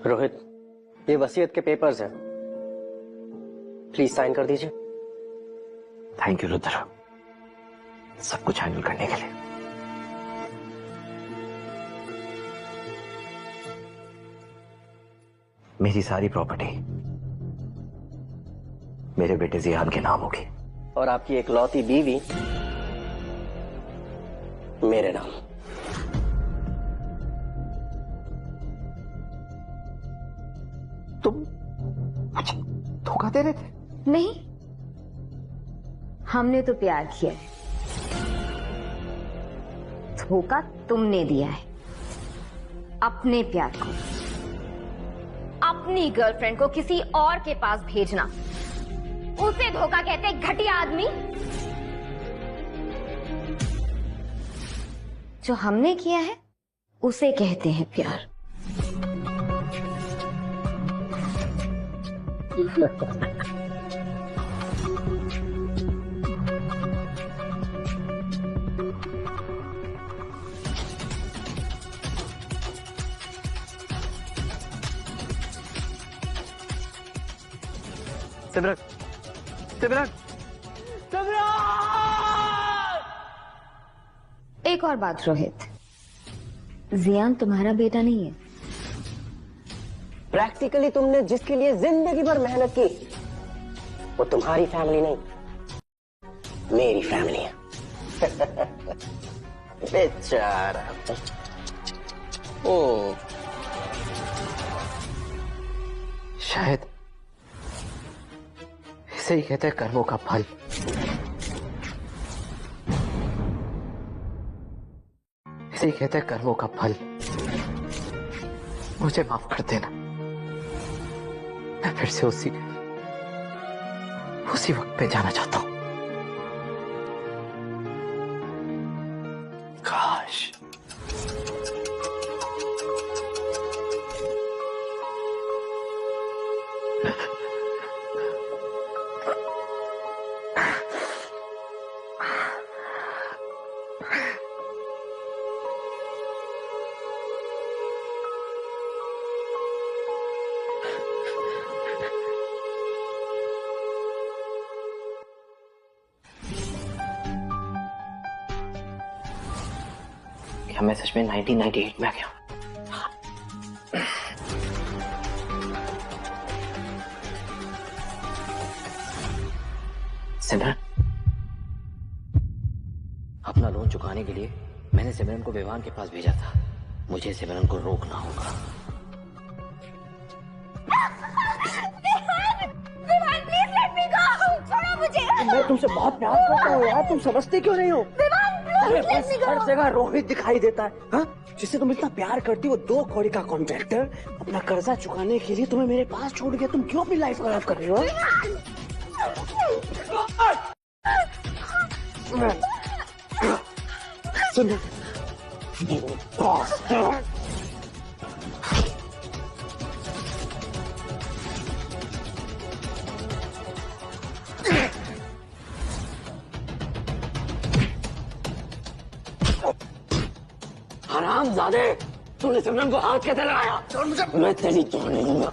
रोहित, ये वसीयत के पेपर्स हैं, प्लीज साइन कर दीजिए। थैंक यू रुद्र, सब कुछ हैंडल करने के लिए। मेरी सारी प्रॉपर्टी मेरे बेटे जियान के नाम होगी और आपकी इकलौती बीवी मेरे नाम। तुम मुझे धोखा दे रहे थे? नहीं, हमने तो प्यार किया है, धोखा तुमने दिया है। अपने प्यार को, अपनी गर्लफ्रेंड को किसी और के पास भेजना, उसे धोखा कहते हैं, घटिया आदमी। जो हमने किया है उसे कहते हैं प्यार। सिमरन, सिमरन, सिमरन! एक और बात रोहित, जियान तुम्हारा बेटा नहीं है। प्रैक्टिकली तुमने जिसके लिए जिंदगी भर मेहनत की वो तुम्हारी फैमिली नहीं, मेरी फैमिली है। बेचारा। ओ शायद इसे ही कहते हैं कर्मों का फल। इसे ही कहते हैं कर्मों का फल। मुझे माफ कर देना, मैं फिर से उसी वक्त पे जाना चाहता हूं। काश क्या मैं सच में 1998 में आ गया? सिमरन, अपना लोन चुकाने के लिए मैंने सिमरन को विवान के पास भेजा था। मुझे सिमरन को रोकना होगा। मैं तुमसे बहुत प्यार करता हूँ यार, तुम समझते क्यों नहीं हो? हर जगह रोहित दिखाई देता है, हाँ? जिससे तुम इतना प्यार करती हो, 2 कौड़ी का कॉन्ट्रैक्टर अपना कर्जा चुकाने के लिए तुम्हें मेरे पास छोड़ गया। तुम क्यों अपनी लाइफ खराब कर रहे हो? सुनो, हरामजादे, तूने सिमरन को हाथ कैसे लगाया? छोड़ मुझे। मैं तेरी छोड़ नहीं दूंगा।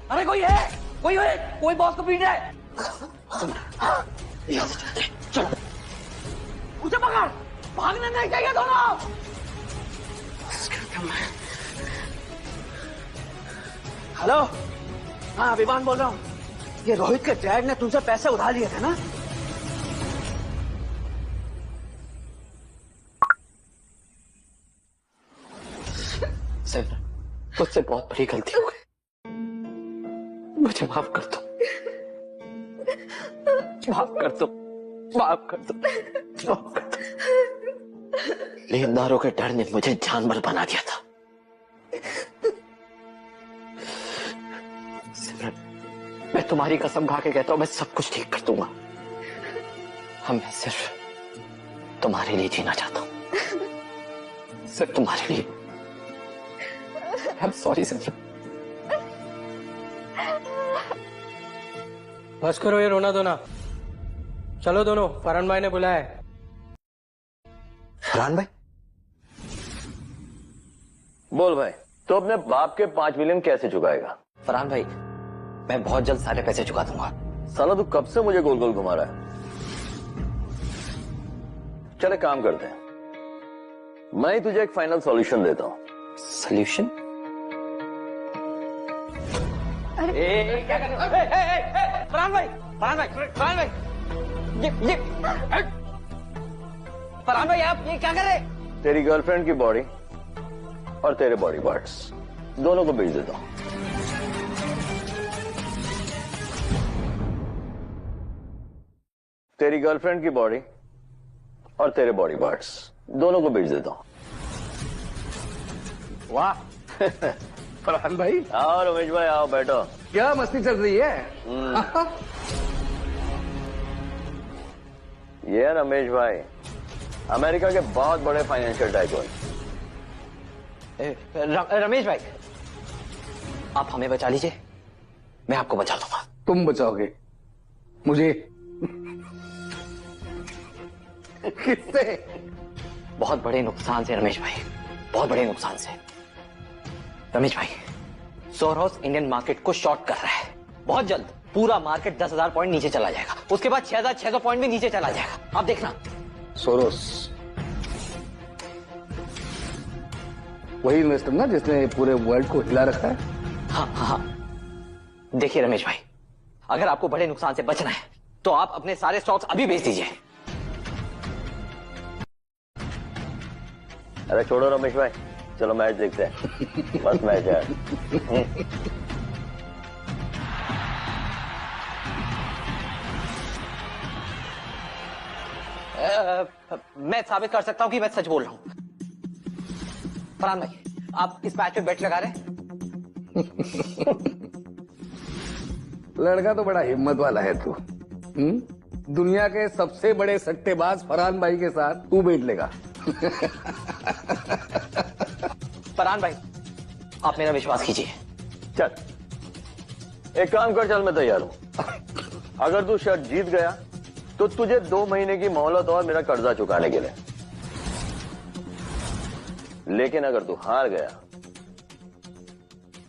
अरे कोई है, कोई बॉस को पीट रहा है। चलो, मुझे पकड़, भागने नहीं चाहिए दोनों। हेलो, हाँ विवान बोल रहा हूँ। ये रोहित के डैड ने तुमसे पैसे उधार लिए थे ना? सिमरन, मुझसे बहुत बड़ी गलती हो गई, मुझे माफ कर दो। माफ कर दो, माफ कर दो, माफ कर दो। लेनदारों के डर ने मुझे जानवर बना दिया था। सिमरन, मैं तुम्हारी कसम खा के कहता हूं, मैं सब कुछ ठीक कर दूंगा। मैं सिर्फ तुम्हारे लिए जीना चाहता हूं, सिर्फ तुम्हारे लिए। I'm sorry, सिमरन। बस करो ये रोना धोना। चलो दोनों, फरहान भाई ने बुलाया है। फरहान भाई? बोल भाई, तो अपने बाप के 5 मिलियन कैसे चुकाएगा? फरहान भाई, मैं बहुत जल्द सारे पैसे चुका दूंगा। साला तू कब से मुझे गोल गोल घुमा रहा है? चल एक काम करते हैं, मैं ही तुझे एक फाइनल सॉल्यूशन देता हूं। सोल्यूशन? क्या कर रहे हो? फरहान भाई, फरहान भाई, फरहान भाई, ये फरहान भाई, आप ये क्या कर रहे हैं? तेरी गर्लफ्रेंड की बॉडी और तेरे बॉडी पार्ट्स दोनों को बेच देता हूं। तेरी गर्लफ्रेंड की बॉडी और तेरे बॉडी पार्ट्स दोनों को बेच देता हूं। वाह फरहान भाई, आओ रमेश भाई, आओ बैठो। क्या मस्ती चल रही है? ये है रमेश भाई, अमेरिका के बहुत बड़े फाइनेंशियल टाइकून। रमेश भाई, आप हमें बचा लीजिए, मैं आपको बचा लूंगा। तुम बचाओगे मुझे? किससे? बहुत बड़े नुकसान से रमेश भाई, बहुत बड़े नुकसान से। रमेश भाई, सोरोस इंडियन मार्केट को शॉर्ट कर रहा है। बहुत जल्द पूरा मार्केट 10,000 पॉइंट नीचे चला जाएगा, उसके बाद 6,600 पॉइंट भी नीचे चला जाएगा। आप देखना। सोरोस वही इन्वेस्टर ना जिसने पूरे वर्ल्ड को हिला रखा है? हाँ हाँ हाँ। देखिए रमेश भाई, अगर आपको बड़े नुकसान से बचना है तो आप अपने सारे स्टॉक्स अभी बेच दीजिए। अरे छोड़ो रमेश भाई, चलो मैच देखते हैं। बस मैच है। मैं साबित कर सकता हूं कि मैं सच बोल रहा हूं। फरहान भाई, आप इस मैच पे बेट लगा रहे हैं? लड़का तो बड़ा हिम्मत वाला है तू। दुनिया के सबसे बड़े सट्टेबाज फरहान भाई के साथ तू बैठ लेगा? फरहान भाई, आप मेरा विश्वास कीजिए। चल एक काम कर, चल मैं तैयार हूं। अगर तू शर्त जीत गया तो तुझे 2 महीने की मोहलत और मेरा कर्जा चुकाने के लिए। लेकिन अगर तू हार गया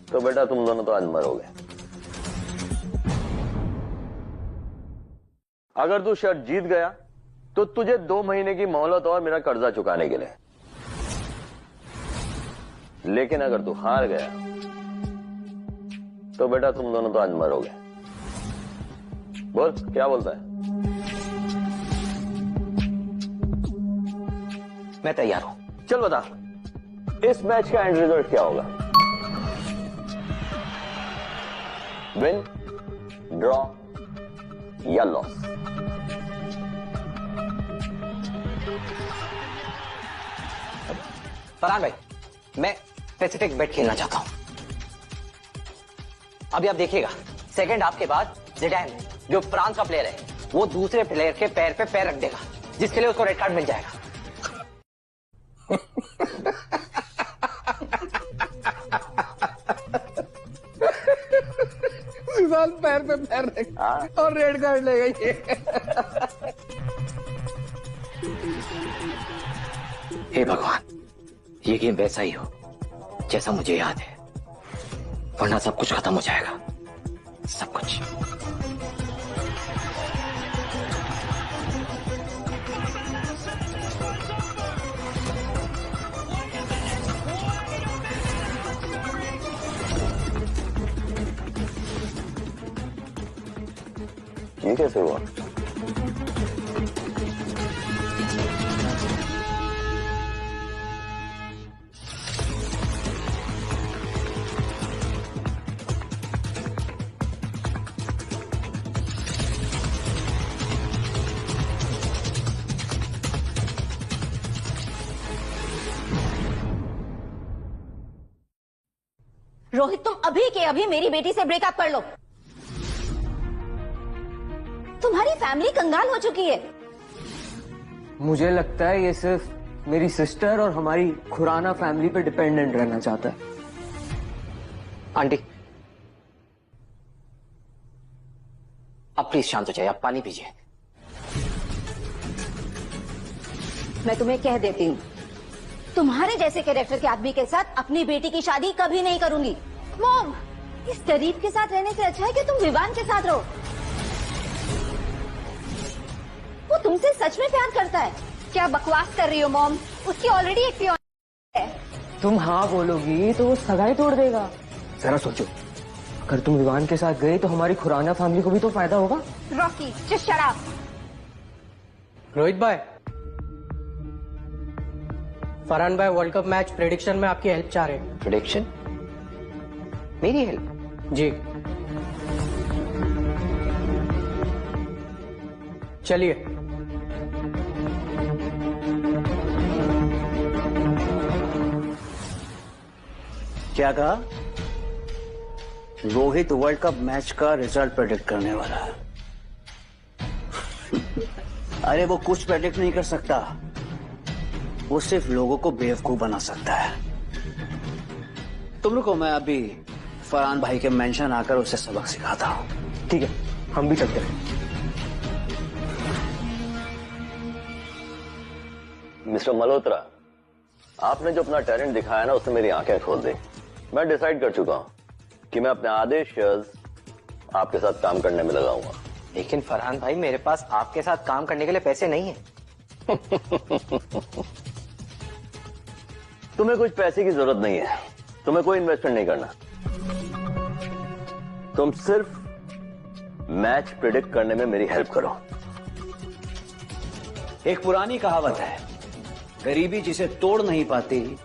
तो बेटा तुम दोनों तो आज मरोगे। अगर तू शर्त जीत गया तो तुझे 2 महीने की मोहलत और मेरा कर्जा चुकाने के लिए। लेकिन अगर तू हार गया तो बेटा तुम दोनों तो आज मरोगे। बोल क्या बोलता है? मैं तैयार हूं। चल बता, इस मैच का एंड रिजल्ट क्या होगा? विन, ड्रॉ या लॉस? फरहान भाई, मैं स्पेसिफिक बेट खेलना चाहता हूं। अभी आप देखिएगा, सेकंड हाफ के बाद जिडान, जो फ्रांस का प्लेयर है, वो दूसरे प्लेयर के पैर पे पैर रख देगा, जिसके लिए उसको रेड कार्ड मिल जाएगा। पैर पे पैर रखा और रेड कार्ड ले गई। हे भगवान, ये गेम वैसा ही हो जैसा मुझे याद है, वरना सब कुछ खत्म हो जाएगा, सब कुछ। ये कैसे हुआ? रोहित, तुम अभी के अभी मेरी बेटी से ब्रेकअप कर लो। तुम्हारी फैमिली कंगाल हो चुकी है। मुझे लगता है ये सिर्फ मेरी सिस्टर और हमारी खुराना फैमिली पे डिपेंडेंट रहना चाहता है। आंटी, आप प्लीज शांत हो जाइए, आप पानी पीजिए। मैं तुम्हें कह देती हूँ, तुम्हारे जैसे कैरेक्टर के आदमी के साथ अपनी बेटी की शादी कभी नहीं करूंगी। मॉम, इस गरीब के साथ रहने से अच्छा है कि तुम विवान के साथ रहो। वो तुमसे सच में प्यार करता है। क्या बकवास कर रही हो मॉम? उसकी ऑलरेडी एक फियांसे है। तुम हाँ बोलोगी तो वो सगाई तोड़ देगा। जरा सोचो, अगर तुम विवान के साथ गए तो हमारी खुराना फैमिली को भी तो फायदा होगा। Rocky, just shut up. Rohit भाई, फरहान भाई वर्ल्ड कप मैच प्रेडिक्शन में आपकी हेल्प चाह रहे हैं। प्रेडिक्शन? मेरी हेल्प? जी, चलिए। क्या कहा? रोहित वर्ल्ड कप मैच का रिजल्ट प्रेडिक्ट करने वाला है। अरे वो कुछ प्रेडिक्ट नहीं कर सकता, वो सिर्फ लोगों को बेवकूफ बना सकता है। तुम लोग को मैं अभी फरहान भाई के मेंशन आकर उसे सबक सिखाता हूँ। ठीक है, हम भी चलते हैं। मिस्टर मल्होत्रा, आपने जो अपना टैलेंट दिखाया ना, उससे मेरी आंखें खोल दी। मैं डिसाइड कर चुका हूं कि मैं अपने आधे शेयर्स आपके साथ काम करने में लगाऊंगा। लेकिन फरहान भाई, मेरे पास आपके साथ काम करने के लिए पैसे नहीं है। तुम्हें कुछ पैसे की जरूरत नहीं है, तुम्हें कोई इन्वेस्टमेंट नहीं करना। तुम सिर्फ मैच प्रेडिक्ट करने में मेरी हेल्प करो। एक पुरानी कहावत है, गरीबी जिसे तोड़ नहीं पाती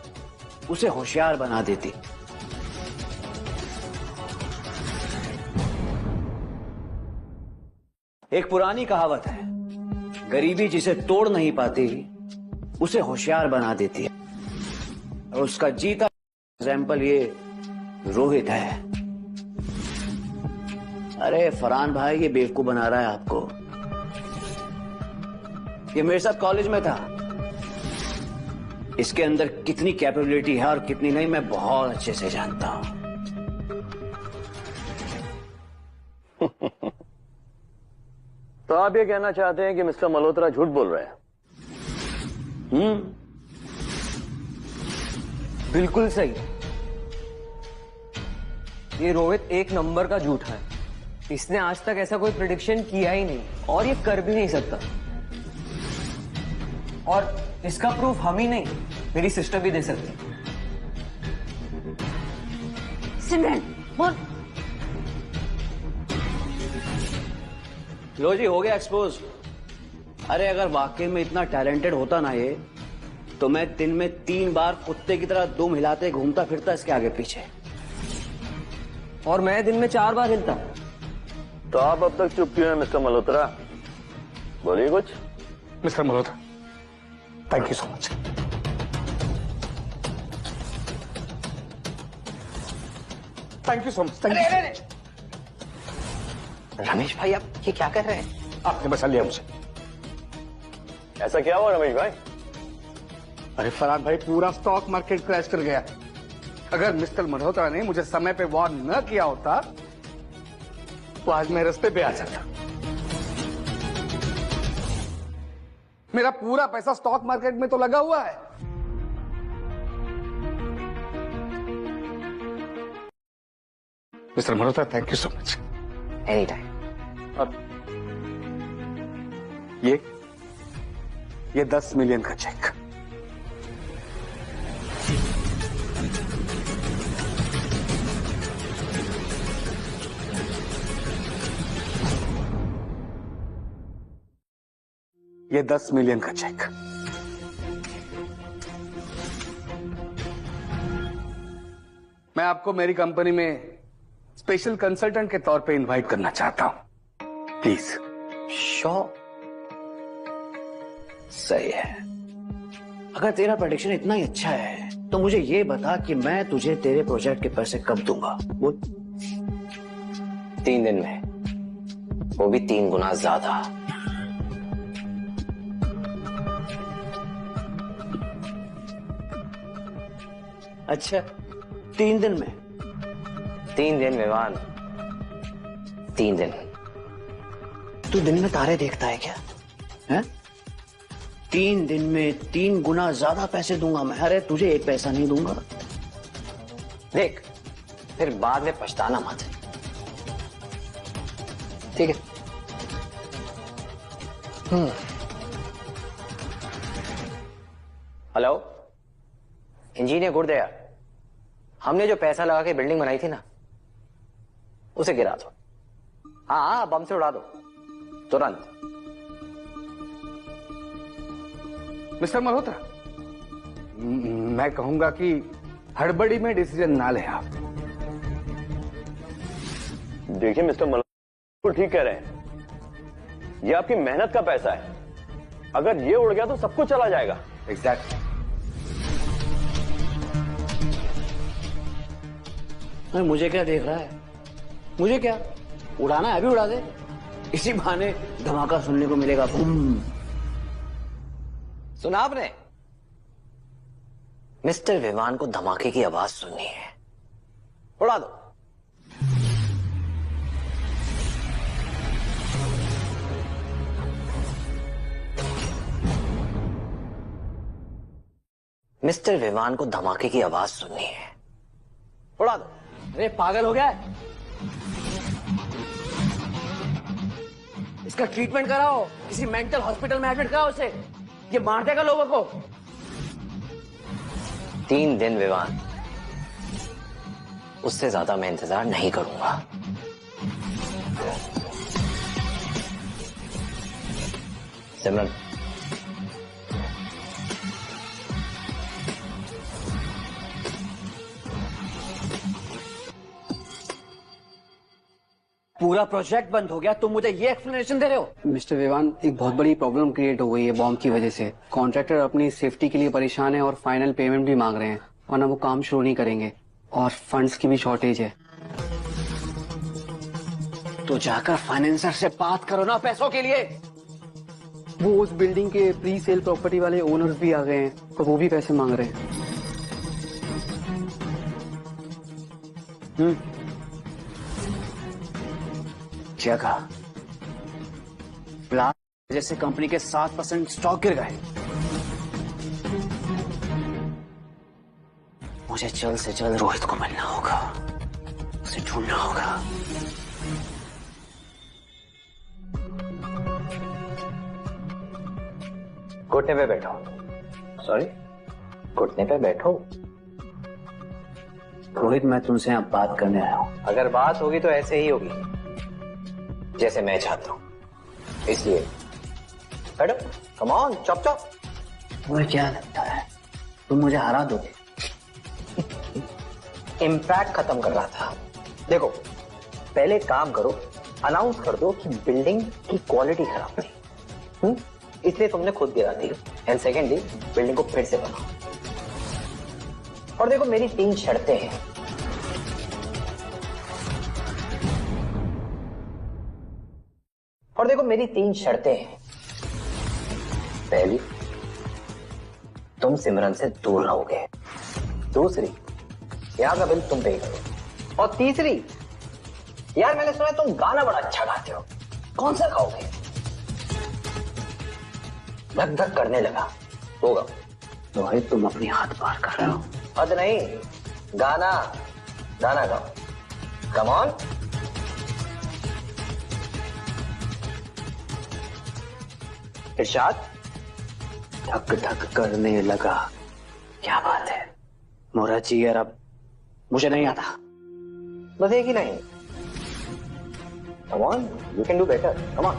उसे होशियार बना देती। एक पुरानी कहावत है, गरीबी जिसे तोड़ नहीं पाती उसे होशियार बना देती है। और उसका जीता एग्जाम्पल ये रोहित है। अरे फरहान भाई, ये बेवकूफ बना रहा है आपको। ये मेरे साथ कॉलेज में था। इसके अंदर कितनी कैपेबिलिटी है और कितनी नहीं, मैं बहुत अच्छे से जानता हूं। तो आप ये कहना चाहते हैं कि मिस्टर मल्होत्रा झूठ बोल रहे हैं? बिल्कुल सही। ये रोहित एक नंबर का झूठा है। इसने आज तक ऐसा कोई प्रेडिक्शन किया ही नहीं और ये कर भी नहीं सकता। और इसका प्रूफ हम ही नहीं, मेरी सिस्टर भी दे सकती है। सिमरन बोल। लो जी, हो गया एक्सपोज। अरे अगर वाकई में इतना टैलेंटेड होता ना ये, तो मैं दिन में 3 बार कुत्ते की तरह दुम हिलाते घूमता फिरता इसके आगे पीछे, और मैं दिन में 4 बार हिलता। तो आप अब तक चुप क्यों हैं मिस्टर मल्होत्रा? बोलिए कुछ। Mister Malhotra, thank you so much. Thank you so much. Ramesh भाई, आप ये क्या कर रहे हैं? आपने बचा लिया मुझे। ऐसा क्या हुआ रमेश भाई? अरे फरहान भाई, पूरा स्टॉक मार्केट क्रैश कर गया। अगर मिस्टर मल्होत्रा ने मुझे समय पे वार्न न किया होता तो आज मैं रास्ते पे आ जाता। मेरा पूरा पैसा स्टॉक मार्केट में तो लगा हुआ है। Mister Malhotra, thank you so much. Any time. अब ये 10 मिलियन का चेक। ये 10 मिलियन का चेक। मैं आपको मेरी कंपनी में स्पेशल कंसल्टेंट के तौर पे इनवाइट करना चाहता हूं, प्लीज। श्योर। सही है। अगर तेरा प्रेडिक्शन इतना ही अच्छा है तो मुझे ये बता कि मैं तुझे तेरे प्रोजेक्ट के पैसे कब दूंगा। वो 3 दिन में, वो भी 3 गुना ज्यादा। अच्छा, 3 दिन में? 3 दिन विवान, 3 दिन। तू दिन में तारे देखता है क्या? हैं? 3 दिन में 3 गुना ज्यादा पैसे दूंगा मैं। अरे तुझे 1 पैसा नहीं दूंगा। देख, फिर बाद में पछताना मत। ठीक है? हेलो, इंजीनियर गुड़दया, हमने जो पैसा लगा के बिल्डिंग बनाई थी ना, उसे गिरा दो। हाँ, बम से उड़ा दो तुरंत। मिस्टर मल्होत्रा, मैं कहूंगा कि हड़बड़ी में डिसीजन ना ले आप। देखिए मिस्टर मल्होत्रा ठीक कह रहे हैं, ये आपकी मेहनत का पैसा है। अगर ये उड़ गया तो सब कुछ चला जाएगा। एग्जैक्टली। मुझे क्या देख रहा है? मुझे क्या उड़ाना है? अभी उड़ा दे। इसी बहाने धमाका सुनने को मिलेगा। सुना आपने? मिस्टर विवान को धमाके की आवाज सुननी है, उड़ा दो। मिस्टर विवान को धमाके की आवाज सुननी है, उड़ा दो। अरे पागल हो गया है? इसका ट्रीटमेंट कराओ, किसी मेंटल हॉस्पिटल में एडमिट कराओ इसे। ये मार देगा लोगों को। 3 दिन विवान, उससे ज्यादा मैं इंतजार नहीं करूंगा। सिमरन, पूरा प्रोजेक्ट बंद हो गया, तुम मुझे ये एक्सप्लेनेशन दे रहे हो? मिस्टर विवान, एक बहुत बड़ी प्रॉब्लम क्रिएट हो गई है बॉम्ब की वजह से। कॉन्ट्रैक्टर अपनी सेफ्टी के लिए परेशान है और फाइनल पेमेंट भी मांग रहे हैं, वरना वो काम शुरू नहीं करेंगे। और फंड्स की भी शॉर्टेज है। तो जाकर फाइनेंसर से बात करो ना पैसों के लिए। वो उस बिल्डिंग के प्री सेल प्रॉपर्टी वाले ओनर्स भी आ गए हैं, तो वो भी पैसे मांग रहे हैं। जगह ब्लास्ट जैसे कंपनी के 7% स्टॉक गिर गए। मुझे जल्द से जल्द रोहित को मिलना होगा, उसे ढूंढना होगा। घुटने पे बैठो। सॉरी, घुटने पे बैठो। रोहित, मैं तुमसे अब बात करने आया हूं। अगर बात होगी तो ऐसे ही होगी जैसे मैं चाहता हूं, इसलिए बैठो। Come on, chop chop. तुम्हें क्या लगता है तुम मुझे हरा दोगे? इम्पैक्ट खत्म कर रहा था। देखो, पहले काम करो, अनाउंस कर दो कि बिल्डिंग की क्वालिटी खराब थी, इसलिए तुमने खुद गिरा दी। एंड सेकेंडली, बिल्डिंग को फिर से बनाओ। और देखो, मेरी 3 शर्तें हैं। और देखो, मेरी 3 शर्तें हैं। पहली, तुम सिमरन से दूर रहोगे। दूसरी, यहां का बिल तुम पे करो। और तीसरी, यार मैंने सुना है तुम गाना बड़ा अच्छा गाते हो, कौन सा गाओगे? धक धक करने लगा, होगा। रोहित, तुम अपनी हाथ पार कर रहे हो। हद नहीं, गाना गाना गाओ। Come on. इरशाद। धक धक करने लगा। क्या बात है, मोरा जिगर अब मुझे नहीं आता। बस एक ही line. Come on, you can do better. Come on,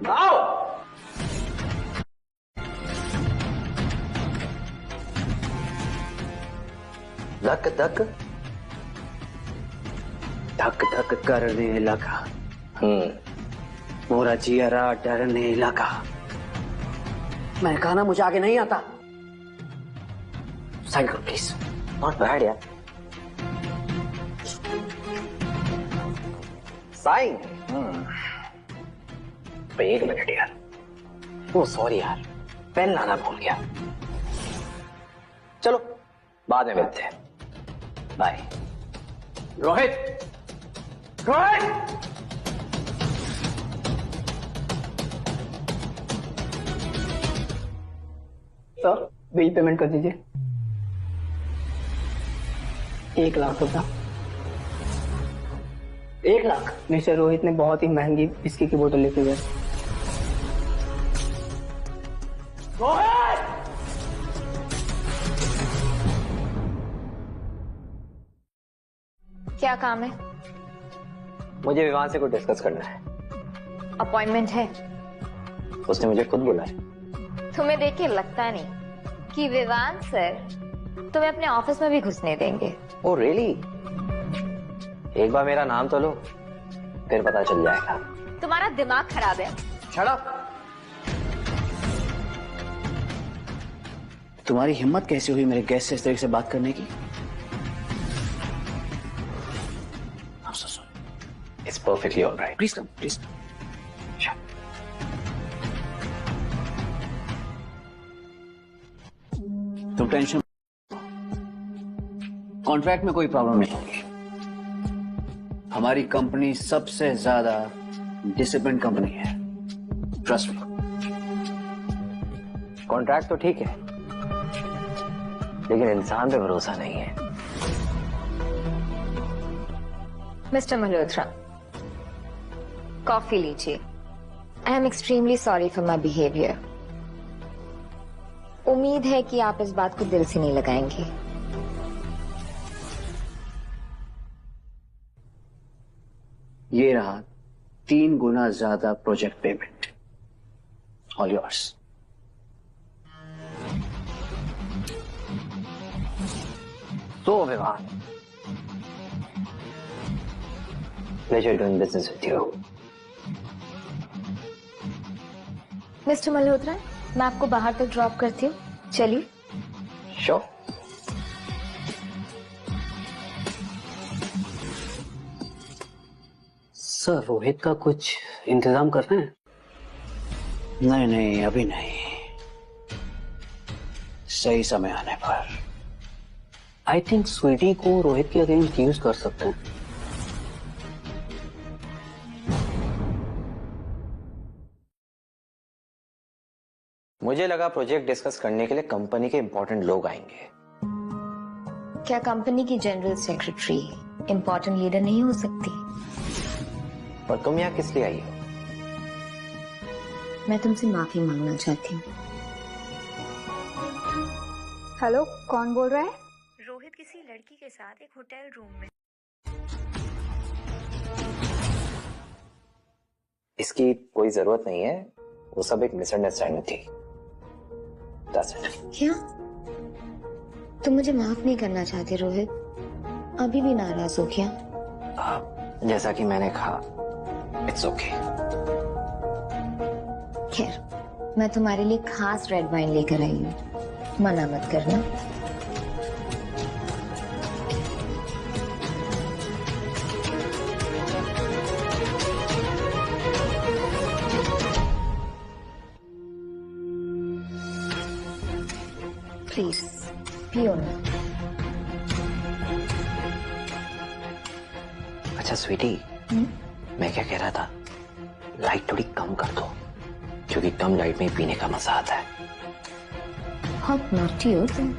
गाओ। धक धक धक धक करने लगा। मोरा जियरा डरने लगा। मैं कहा ना मुझे आगे नहीं आता। साइन करो प्लीज। नॉट बैड यार। साइन। एक मिनट यार, वो सॉरी यार, पेन लाना भूल गया। चलो बाद में मिलते हैं, bye. Rohit, Rohit! Sir bill payment कर दीजिए। 1 लाख रुपया। 1 लाख? मिस्टर रोहित ने बहुत ही महंगी विस्की की बोतल लेके गए। क्या काम है? मुझे विवान से कुछ डिस्कस करना है। अपॉइंटमेंट है? उसने मुझे खुद बोला है। तुम्हें देख के लगता नहीं कि विवान सर तुम्हें अपने ऑफिस में भी घुसने देंगे। Oh really? एक बार मेरा नाम तो लो, फिर पता चल जाएगा। तुम्हारा दिमाग खराब है। Shut up. तुम्हारी हिम्मत कैसे हुई मेरे गेस्ट से इस तरीके से बात करने की? I'm so sorry. It's perfectly all right. Please come, please. Sure. तुम टेंशन, कॉन्ट्रैक्ट में कोई प्रॉब्लम नहीं होगी। हमारी कंपनी सबसे ज्यादा डिसिप्लिन कंपनी है, ट्रस्ट मी। कॉन्ट्रैक्ट तो ठीक है, लेकिन इंसान पे भरोसा नहीं है। मिस्टर मल्होत्रा, कॉफी लीजिए। I am extremely sorry for my behaviour. उम्मीद है कि आप इस बात को दिल से नहीं लगाएंगे। ये रहा 3 गुना ज्यादा प्रोजेक्ट पेमेंट, ऑल योर्स। तो Vivaan, pleasure doing business with you. Mister Malhotra, मैं आपको बाहर तक ड्रॉप करती हूँ, चलिए। Sure. सर रोहित का कुछ इंतजाम कर रहे हैं? नहीं नहीं, अभी नहीं, सही समय आने पर। आई थिंक स्वीटी को रोहित के अगेंस्ट यूज कर सकते हैं। मुझे लगा प्रोजेक्ट डिस्कस करने के लिए कंपनी के इंपॉर्टेंट लोग आएंगे। क्या कंपनी की जनरल सेक्रेटरी इंपॉर्टेंट लीडर नहीं हो सकती? पर तुम यहाँ किस लिए आई हो? मैं तुमसे माफी मांगना चाहती हूँ। हेलो, कौन बोल रहा है? रोहित किसी लड़की के साथ एक होटल रूम में। इसकी कोई जरूरत नहीं है, वो सब एक मिसअंडरस्टैंडिंग थी। That's it. क्या तुम मुझे माफ नहीं करना चाहते रोहित? अभी भी नाराज हो क्या? जैसा कि मैंने कहा, इट्स ओके। खैर, मैं तुम्हारे लिए खास रेड वाइन लेकर आई हूँ, मना मत करना। प्लीज पियो ना। अच्छा स्वीटी, मैं क्या कह रहा था, लाइट थोड़ी कम कर दो, क्योंकि कम लाइट में पीने का मजा आता है। बहुत नॉटी हो तुम।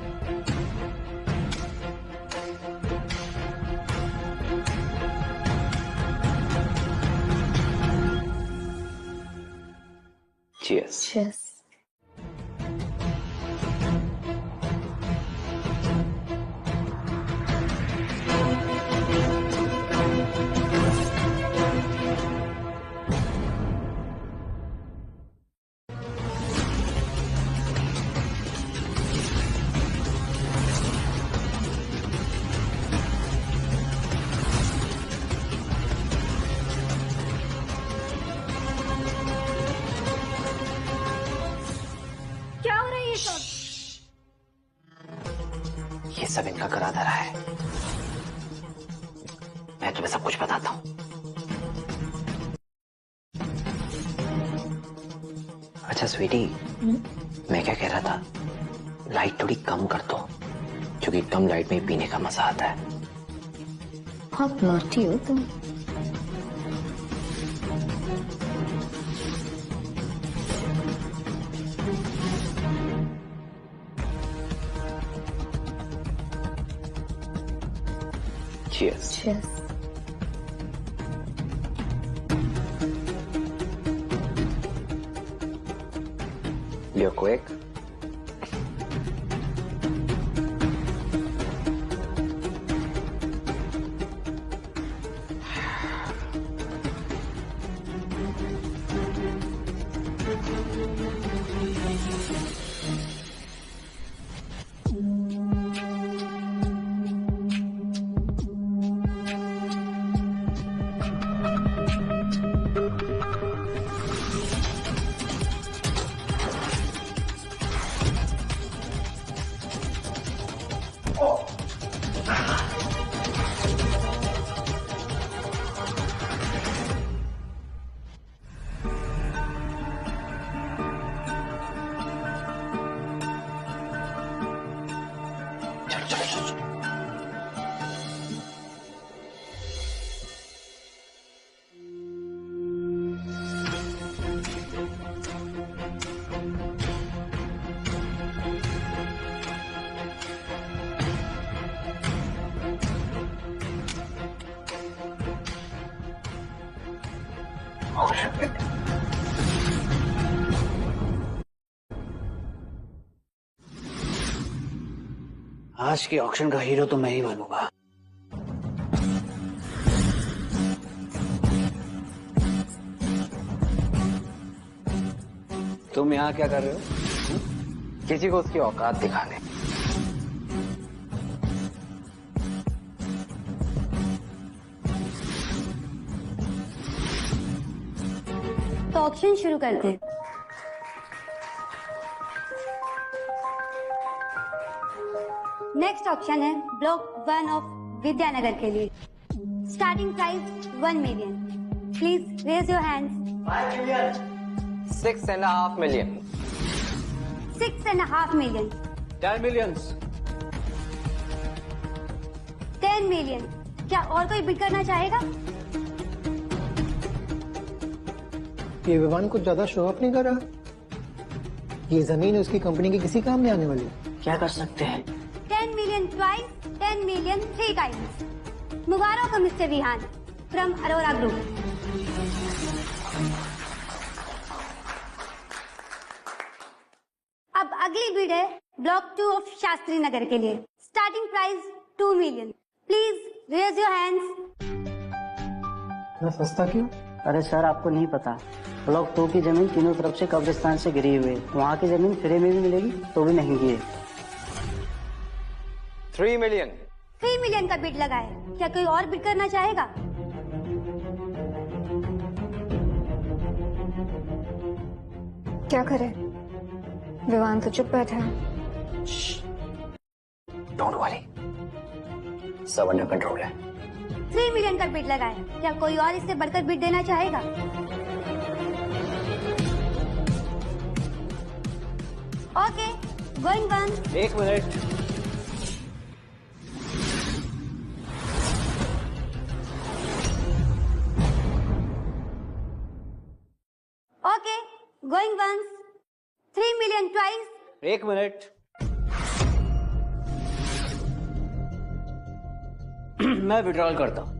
Cheers. Cheers. ये सब इनका करा धरा है। मैं तुम्हें सब कुछ बताता हूँ। अच्छा स्वीटी, मैं क्या कह रहा था, लाइट थोड़ी कम कर दो, क्योंकि कम लाइट में पीने का मजा आता है। बहुत नॉटी हो तुम। Cheers. Cheers. You're quick. आज के ऑक्शन का हीरो तो मैं ही बनूंगा। तुम यहाँ क्या कर रहे हो? किसी को उसकी औकात दिखाने। तो ऑक्शन शुरू करते हैं। नेक्स्ट ऑप्शन है ब्लॉक 1 ऑफ विद्यानगर के लिए। Starting price 1 million. Please raise your hands. 5 million. 6.5 million. 6.5 million. 10 millions. 10 million. क्या और कोई बिड करना चाहेगा? ये विवान कुछ ज्यादा शो ऑफ नहीं कर रहा। ये जमीन उसकी कंपनी के किसी काम में आने वाली है। क्या कर सकते हैं? 10 million twice, 10 million 3 times. मुबारक हो mister Vihan from Arora group. अब अगली बिड है ब्लॉक 2 ऑफ शास्त्री नगर के लिए। Starting price 2 million. Please raise your hands. इतना सस्ता क्यों? अरे सर आपको नहीं पता, ब्लॉक 2 की जमीन तीनों तरफ से कब्रिस्तान से घिरी हुई है। वहाँ की जमीन फ्री में भी मिलेगी तो भी महंगी है। 3 million. 3 मिलियन का बिड लगा है। क्या कोई और बिड करना चाहेगा? क्या करे? विवान तो चुप बैठा है। डोंट वरी, सब अंडर कंट्रोल है। 3 मिलियन का बिड लगा है। क्या कोई और इससे बढ़कर बिड देना चाहेगा? Okay, going one. 1 minute. Okay, going once. 3 million twice. 1 minute. मैं विड्रॉल करता हूं।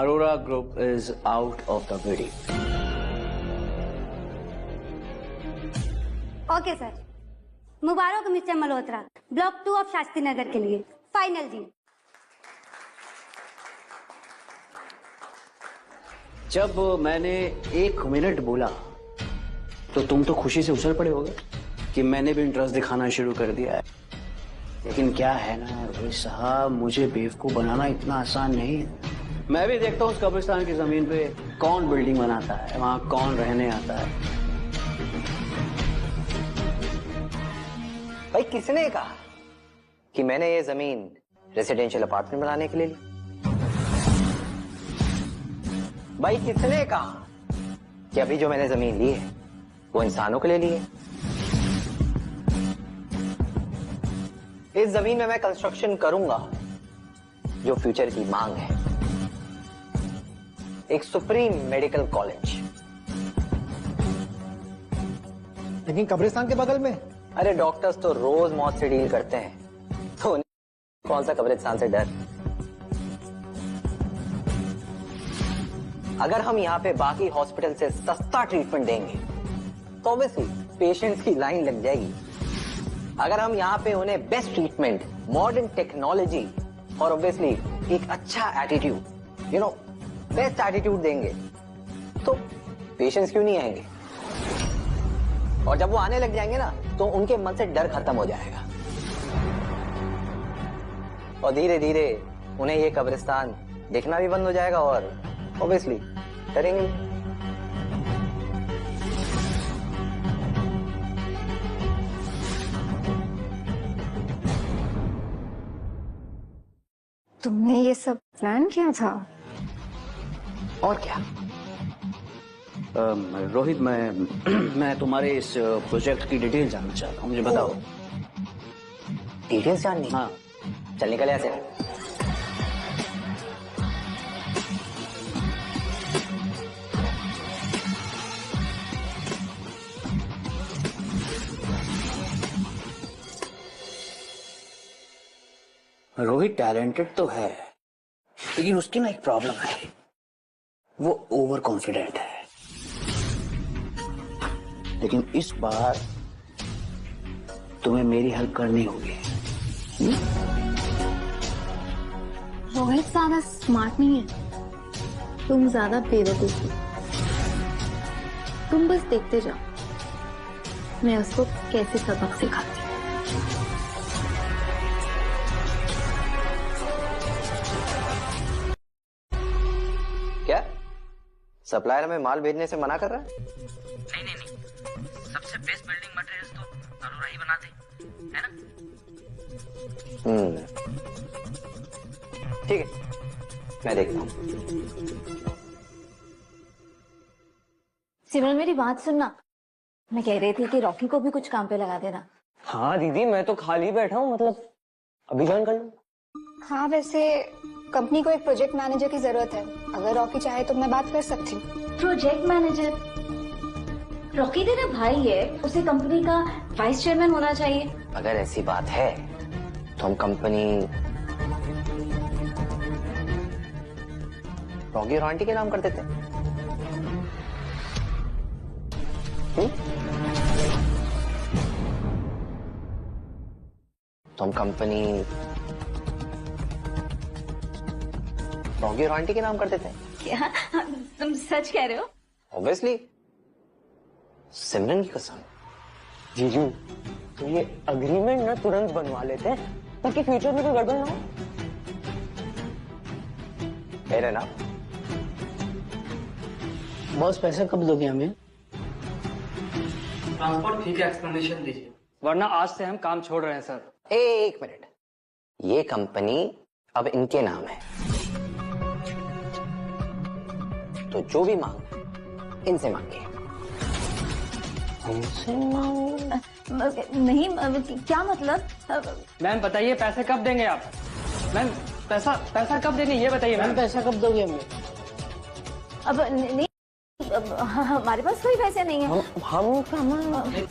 Arora group is out of the bidding. Okay sir. मुबारक हो mister Malhotra block 2 of Shastri Nagar के लिए। फाइनल जी। जब मैंने 1 मिनट बोला तो तुम तो खुशी से उछल पड़े होगे कि मैंने भी इंटरेस्ट दिखाना शुरू कर दिया है। लेकिन क्या है ना रोहित साहब, मुझे बेवकूफ बनाना इतना आसान नहीं है। मैं भी देखता हूँ उस कब्रिस्तान की जमीन पे कौन बिल्डिंग बनाता है, वहां कौन रहने आता है। भाई किसने कहा कि मैंने ये जमीन रेसिडेंशियल अपार्टमेंट बनाने के लिए ली? भाई किसने कहा कि अभी जो मैंने जमीन ली है वो इंसानों के लिए ली है? इस जमीन में मैं कंस्ट्रक्शन करूंगा जो फ्यूचर की मांग है। एक सुप्रीम मेडिकल कॉलेज। लेकिन कब्रिस्तान के बगल में? अरे डॉक्टर्स तो रोज मौत से डील करते हैं, तो कौन सा कब्रिस्तान से डर। अगर हम यहाँ पे बाकी हॉस्पिटल से सस्ता ट्रीटमेंट देंगे तो ऑब्वियसली पेशेंट्स की लाइन लग जाएगी। अगर हम यहाँ पे उन्हें बेस्ट ट्रीटमेंट, मॉडर्न टेक्नोलॉजी और ऑब्वियसली एक अच्छा attitude, you know best attitude देंगे तो पेशेंट्स क्यों नहीं आएंगे? और जब वो आने लग जाएंगे ना तो उनके मन से डर खत्म हो जाएगा और धीरे धीरे उन्हें ये कब्रिस्तान दिखना भी बंद हो जाएगा और ऑब्वियसली डरेंगे। तुमने ये सब प्लान किया था? और क्या? रोहित, मैं तुम्हारे इस प्रोजेक्ट की डिटेल जानना चाहता हूँ, मुझे बताओ। डिटेल्स जाननी? हाँ। चल निकल यहाँ से। रोहित टैलेंटेड तो है, लेकिन उसकी ना एक प्रॉब्लम है, वो ओवर कॉन्फिडेंट है। लेकिन इस बार तुम्हें मेरी हेल्प करनी होगी। रोहित ज्यादा स्मार्ट नहीं है, तुम ज्यादा बेवकूफ हो। तुम बस देखते जाओ मैं उसको कैसे सबक सिखाती हूँ। क्या सप्लायर हमें माल भेजने से मना कर रहा है? नहीं, सबसे बेस्ट बिल्डिंग मटेरियल्स तो अरोरा ही बनाते है ना। ठीक है, मैं देखता हूँ। सिमरन मेरी बात सुनना, मैं कह रही थी कि रॉकी को भी कुछ काम पे लगा देना। हाँ दीदी, मैं तो खाली बैठा हूँ, मतलब अभी ज्वाइन कर लूँ। हाँ, वैसे कंपनी को एक प्रोजेक्ट मैनेजर की जरूरत है। अगर रॉकी चाहे तो मैं बात कर सकती हूँ। Project manager? रॉकी तेरा भाई है, उसे कंपनी का वाइस चेयरमैन होना चाहिए। अगर ऐसी बात है तो हम कंपनी रॉकी और आंटी के नाम कर देते हैं। तो हम कंपनी रॉकी और आंटी के नाम कर देते हैं। क्या तुम सच कह रहे हो? ऑब्वियसली, सिमरन की कसम। जीजू, तो ये अग्रीमेंट ना तुरंत बनवा लेते हैं ताकि फ्यूचर में कोई गड़बड़ ना हो। मेरे ना बॉस, पैसा कब दोगे हमें? ट्रांसपोर्ट फी का एक्सप्लेनेशन दीजिए, वरना आज से हम काम छोड़ रहे हैं सर। एक मिनट, ये कंपनी अब इनके नाम है, तो जो भी मांग इनसे मांगे। हमसे नहीं, क्या मतलब? मैम बताइए पैसे कब देंगे आप? मैम पैसा कब देंगे ये बताइए। मैम पैसा कब दोगे हमें? अब नहीं, हमारे पास कोई पैसे नहीं है।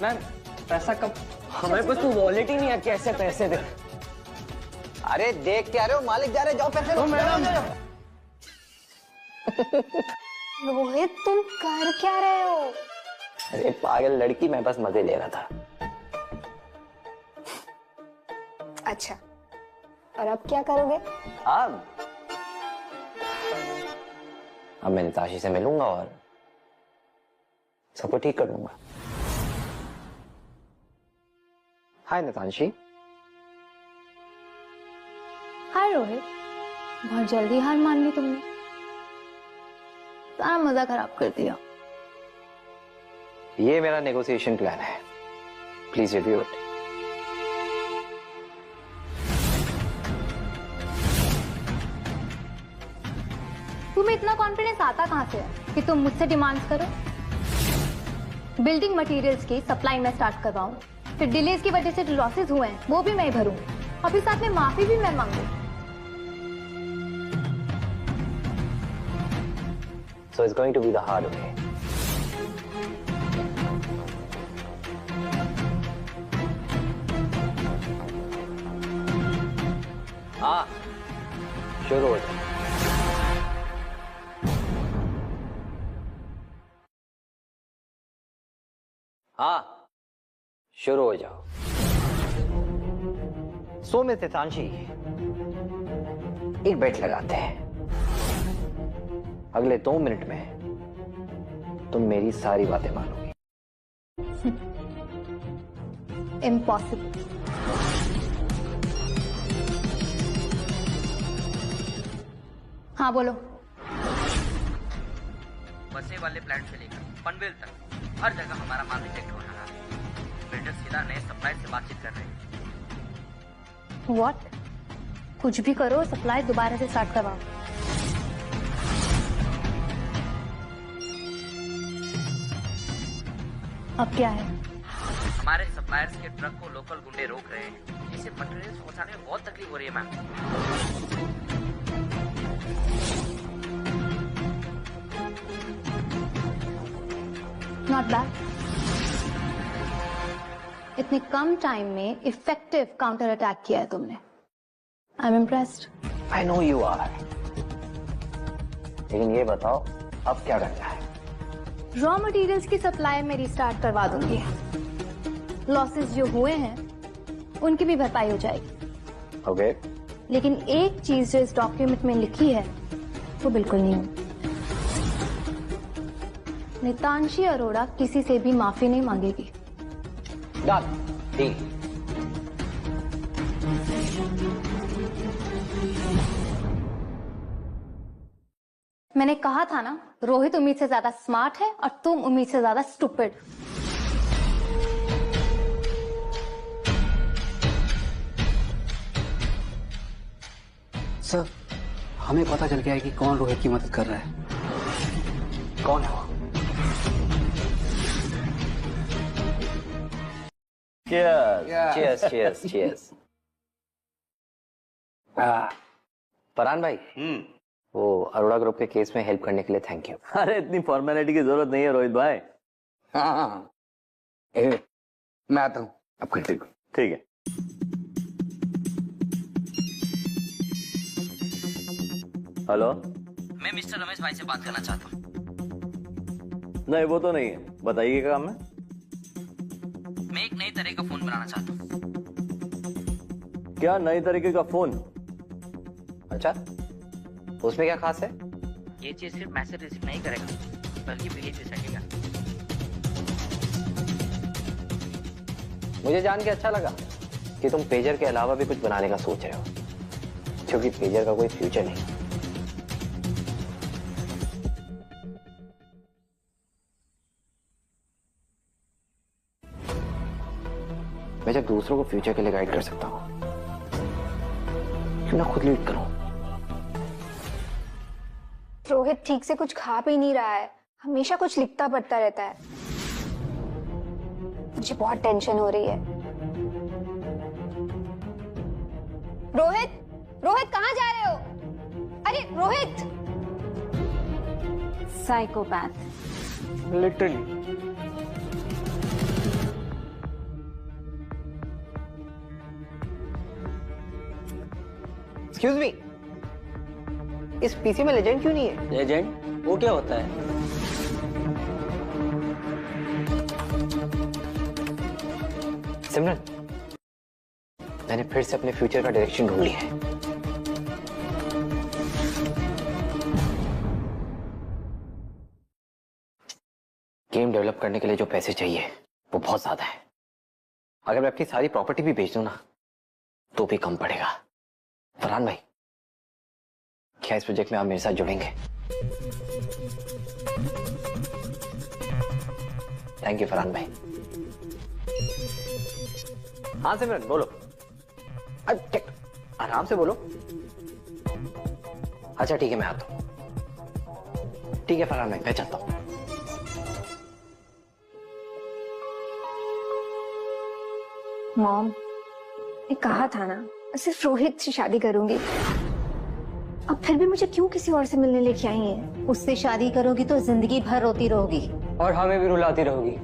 मैम पैसा कब? हमारे पास तो वॉलेट ही नहीं है, कैसे पैसे दे? अरे देख क्या रहे हो, मालिक जा रहे, जाओ पैसे लो। मैडम रोहित, तुम कर क्या रहे हो? अरे पागल लड़की, मैं बस मजे ले रहा था। अच्छा, और अब क्या करोगे? अब मैं निताशी से मिलूंगा और सबको ठीक कर दूंगा। हाय नितांशी। हाय रोहित, बहुत जल्दी हार मान ली तुमने, सारा मजा खराब कर दिया। ये मेरा नेगोशिएशन प्लान है, प्लीज रिव्यू इट। तुम्हें इतना कॉन्फिडेंस आता कहां से है कि तुम मुझसे डिमांड्स करो? बिल्डिंग मटेरियल्स की सप्लाई मैं स्टार्ट करवाऊं, फिर डिलेज की वजह से जो लॉसेस हुए हैं वो भी मैं भरूं, और फिर साथ में माफी भी मैं मांगू। So it's going to be the hard way. शुरू हो जाओ। हाँ, शुरू हो जाओ। सो में तितांशी, एक बेट लगाते हैं। अगले 2 मिनट में तुम मेरी सारी बातें मानोगी। इम्पॉसिबल। हाँ बोलो। बसे वाले प्लांट से लेकर पनवेल तक हर जगह हमारा माल रिजेक्ट हो रहा है। बिल्डर सीधा नए सप्लायर से बातचीत कर रहे हैं। व्हाट? कुछ भी करो, सप्लाई दोबारा से स्टार्ट करवाओ। अब क्या है? हमारे सप्लायर्स के ट्रक को लोकल गुंडे रोक रहे हैं, जिससे मटेरियल पहुंचाने में बहुत तकलीफ हो रही है मैम। Not bad. इतने कम टाइम में इफेक्टिव काउंटर अटैक किया है तुमने। I am impressed. I know you are. लेकिन ये बताओ अब क्या करना है? रॉ मटेरियल्स की सप्लाई में रिस्टार्ट करवा दूंगी। लॉसेस जो हुए हैं उनकी भी भरपाई हो जाएगी। ओके। लेकिन एक चीज जो इस डॉक्यूमेंट में लिखी है वो बिल्कुल नहीं होगी। नितांशी अरोड़ा किसी से भी माफी नहीं मांगेगी। ठीक। मैंने कहा था ना, रोहित उम्मीद से ज्यादा स्मार्ट है और तुम उम्मीद से ज्यादा स्टूपिड। सर, हमें पता चल गया है कि कौन रोहित की मदद कर रहा है। कौन है वो? Cheers. फरहान भाई, वो अरोड़ा ग्रुप के केस में हेल्प करने के लिए थैंक यू। अरे इतनी फॉर्मेलिटी की जरूरत नहीं है रोहित भाई। हाँ, मैं आता हूँ आपका। ठीक है। हेलो, मैं मिस्टर रमेश भाई से बात करना चाहता हूँ। नहीं वो तो नहीं है, बताइए क्या काम है? मैं एक नई तरह का फोन बनाना चाहता हूँ। क्या नई तरीके का फोन? अच्छा, उसमें क्या खास है? ये चीज सिर्फ मैसेज रिसीव नहीं करेगा, बल्कि पेज भी सकेगा। मुझे जान के अच्छा लगा कि तुम पेजर के अलावा भी कुछ बनाने का सोच रहे हो, क्योंकि पेजर का कोई फ्यूचर नहीं। मैं जब दूसरों को फ्यूचर के लिए गाइड कर सकता हूं, क्यों ना खुद लीड करूं? रोहित ठीक से कुछ खा भी नहीं रहा है, हमेशा कुछ लिखता पढ़ता रहता है। मुझे बहुत टेंशन हो रही है। रोहित, रोहित कहाँ जा रहे हो? अरे Rohit! Psychopath. Literally. Excuse me, इस पीसी में लेजेंड क्यों नहीं है? लेजेंड? वो क्या होता है? सिमरन, मैंने फिर से अपने फ्यूचर का डायरेक्शन ढूंढ लिया है। गेम डेवलप करने के लिए जो पैसे चाहिए वो बहुत ज्यादा है। अगर मैं अपनी सारी प्रॉपर्टी भी बेच दूं ना तो भी कम पड़ेगा। फरहान भाई, क्या इस प्रोजेक्ट में आप मेरे साथ जुड़ेंगे? थैंक यू फरहान भाई। हाँ सिमरन बोलो। आराम से बोलो। अच्छा ठीक है, मैं आता हूं। ठीक है फरहान भाई, मैं चलता हूं। मॉम, मैं कहा था ना, मैं सिर्फ रोहित से शादी करूंगी। अब फिर भी मुझे क्यों किसी और से मिलने लेके आई है? उससे शादी करोगी तो जिंदगी भर रोती रहोगी और हमें भी रुलाती रहोगी।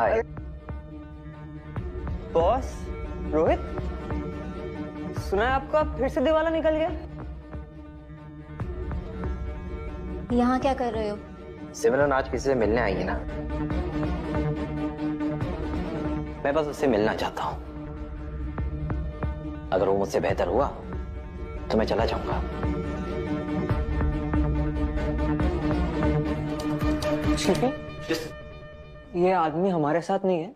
हाय बॉस रोहित, सुना है आपका फिर से दिवाला निकल गया? यहाँ क्या कर रहे हो? सिमरन आज किसी से मिलने आई है ना, मैं बस उससे मिलना चाहता हूं। अगर वो मुझसे बेहतर हुआ तो मैं चला जाऊंगा। ठीक है, ये आदमी हमारे साथ नहीं है,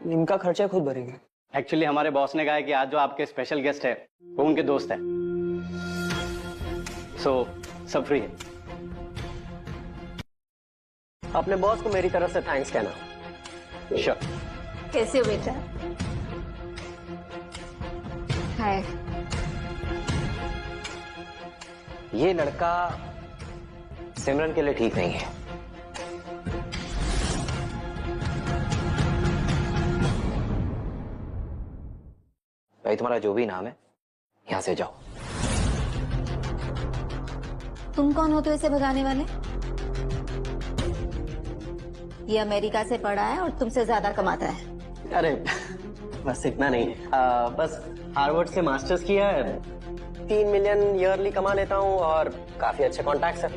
इनका खर्चा खुद भरेंगे। एक्चुअली हमारे बॉस ने कहा है कि आज जो आपके स्पेशल गेस्ट है वो उनके दोस्त है, सो सब फ्री है। अपने बॉस को मेरी तरफ से थैंक्स कहना। श्योर। कैसे हो बेटा? हाय। ये लड़का सिमरन के लिए ठीक नहीं है। भाई तुम्हारा जो भी नाम है, यहां से जाओ। तुम कौन हो तो इसे भगाने वाले? ये अमेरिका से पढ़ा है और तुमसे ज्यादा कमाता है। अरे बस इतना नहीं, बस हार्वर्ड से मास्टर्स किया है, 3 मिलियन ईयरली कमा लेता हूँ और काफी अच्छे कॉन्टैक्ट्स है।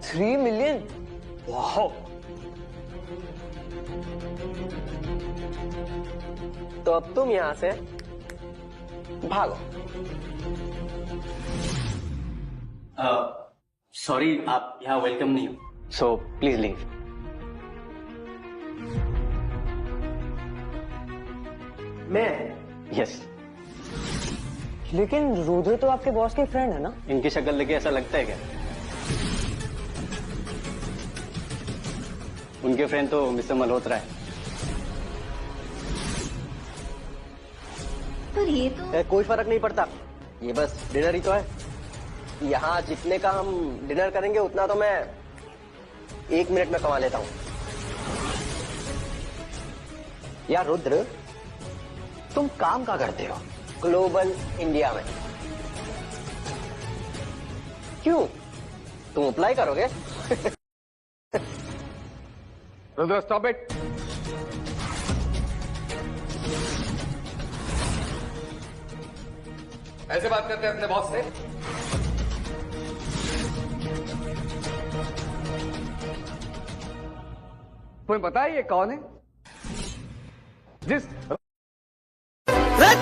3 मिलियन? वाह! तो अब तुम यहां से भागो। सॉरी, आप यहाँ वेलकम नहीं हो, सो प्लीज लीव। मैं? यस। लेकिन रुद्र तो आपके बॉस के फ्रेंड है ना? इनकी शक्ल देखे ऐसा लगता है क्या? उनके फ्रेंड तो मिस्टर मल्होत्रा है। पर ये तो कोई फर्क नहीं पड़ता, ये बस डिनर ही तो है। यहाँ जितने का हम डिनर करेंगे उतना तो मैं 1 मिनट में कमा लेता हूँ। यार रुद्र, तुम काम क्या करते हो? ग्लोबल इंडिया में। क्यों, तुम अप्लाई करोगे? Rudra stop it. ऐसे बात करते हैं अपने बॉस से? तुम्हें पता है ये कौन है? जिस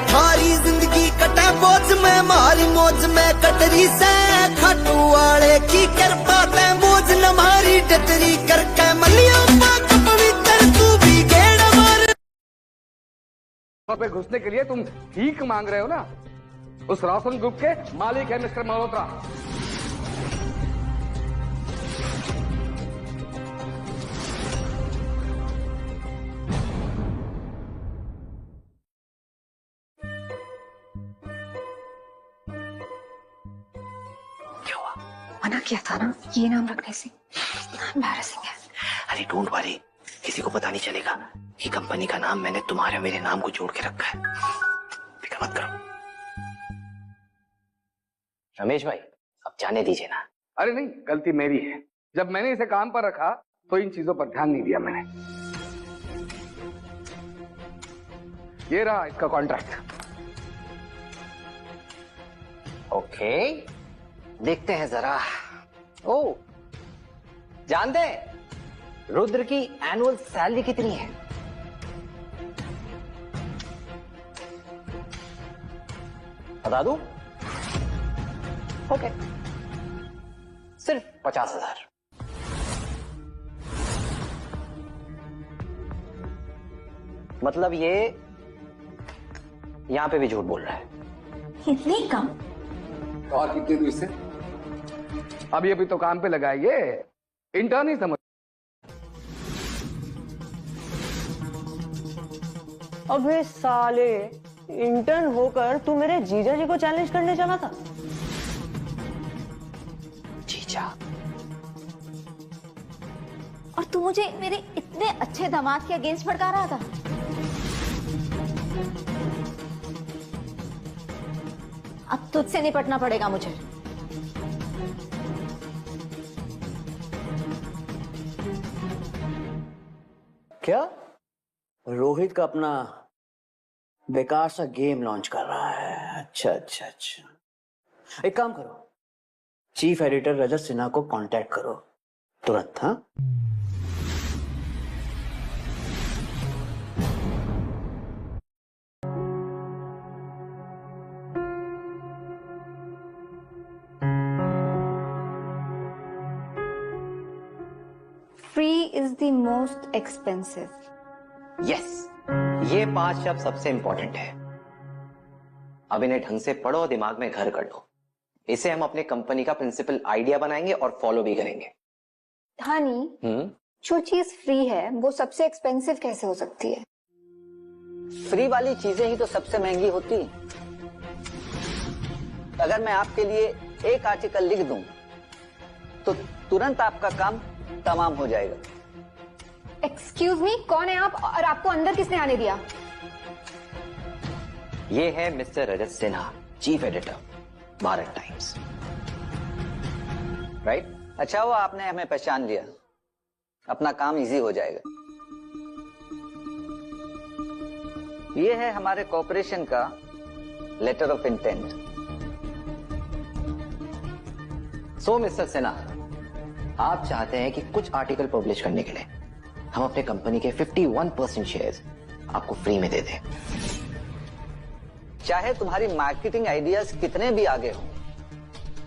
थारी जिंदगी कटे बोझ में, मारी मौज में कटरी से, खाटू वाले की कृपा ते मौज न मारी डटरी करके मलिया पाक पवित्र तू भी गेड़ मार। पे घुसने के लिए तुम भीख मांग रहे हो ना? उस रोशन ग्रुप के मालिक है मिस्टर मल्होत्रा। मना किया था ना ये नाम रखने से, इतना एम्बैरेसिंग है। अरे डोंट वरी, किसी को पता नहीं चलेगा कि कंपनी का नाम मैंने तुम्हारे और मेरे नाम को जोड़ के रखा है। फिक्र मत करो। रमेश भाई, अब जाने दीजिए ना। अरे नहीं, गलती मेरी है। जब मैंने इसे काम पर रखा तो इन चीजों पर ध्यान नहीं दिया मैंने। ये रहा इसका कॉन्ट्रैक्ट। ओके, देखते हैं जरा। ओ, जानते हैं रुद्र की एनुअल सैलरी कितनी है? बता दूं? ओके, सिर्फ 50,000। मतलब ये यहां पे भी झूठ बोल रहा है। इतनी कम? और कितनी दूर से? अभी अभी तो काम पे लगा है, ये इंटर्न ही समझ। अबे साले, इंटर्न होकर तू मेरे जीजा जी को चैलेंज करने चला था? जीजा? और तू मुझे मेरे इतने अच्छे दामाद के अगेंस्ट भड़का रहा था? अब तुझसे निपटना पड़ेगा मुझे। क्या? रोहित का अपना बेकार सा गेम लॉन्च कर रहा है। अच्छा अच्छा अच्छा, एक काम करो, चीफ एडिटर रजत सिन्हा को कांटेक्ट करो तुरंत। हाँ, free is the most expensive. Yes, ये 5 शब्द सबसे इंपॉर्टेंट है। अब इन्हें ढंग से पढ़ो और दिमाग में घर कर लो। इसे हम अपने कंपनी का प्रिंसिपल आइडिया बनाएंगे और फॉलो भी करेंगे। हानी, जो चीज फ्री है वो सबसे एक्सपेंसिव कैसे हो सकती है? फ्री वाली चीजें ही तो सबसे महंगी होती हैं। अगर मैं आपके लिए एक आर्टिकल लिख दूं तो तुरंत आपका काम तमाम हो जाएगा। एक्सक्यूज मी, कौन है आप और आपको अंदर किसने आने दिया? ये है mister Rajat Sinha, chief editor, Bharat Times. Right? अच्छा हुआ आपने हमें पहचान लिया, अपना काम इजी हो जाएगा। ये है हमारे कॉर्पोरेशन का letter of intent. So mister Sinha, आप चाहते हैं कि कुछ आर्टिकल पब्लिश करने के लिए हम अपने कंपनी के 51% शेयर्स आपको फ्री में दे दें। चाहे तुम्हारी मार्केटिंग आइडियाज कितने भी आगे हों,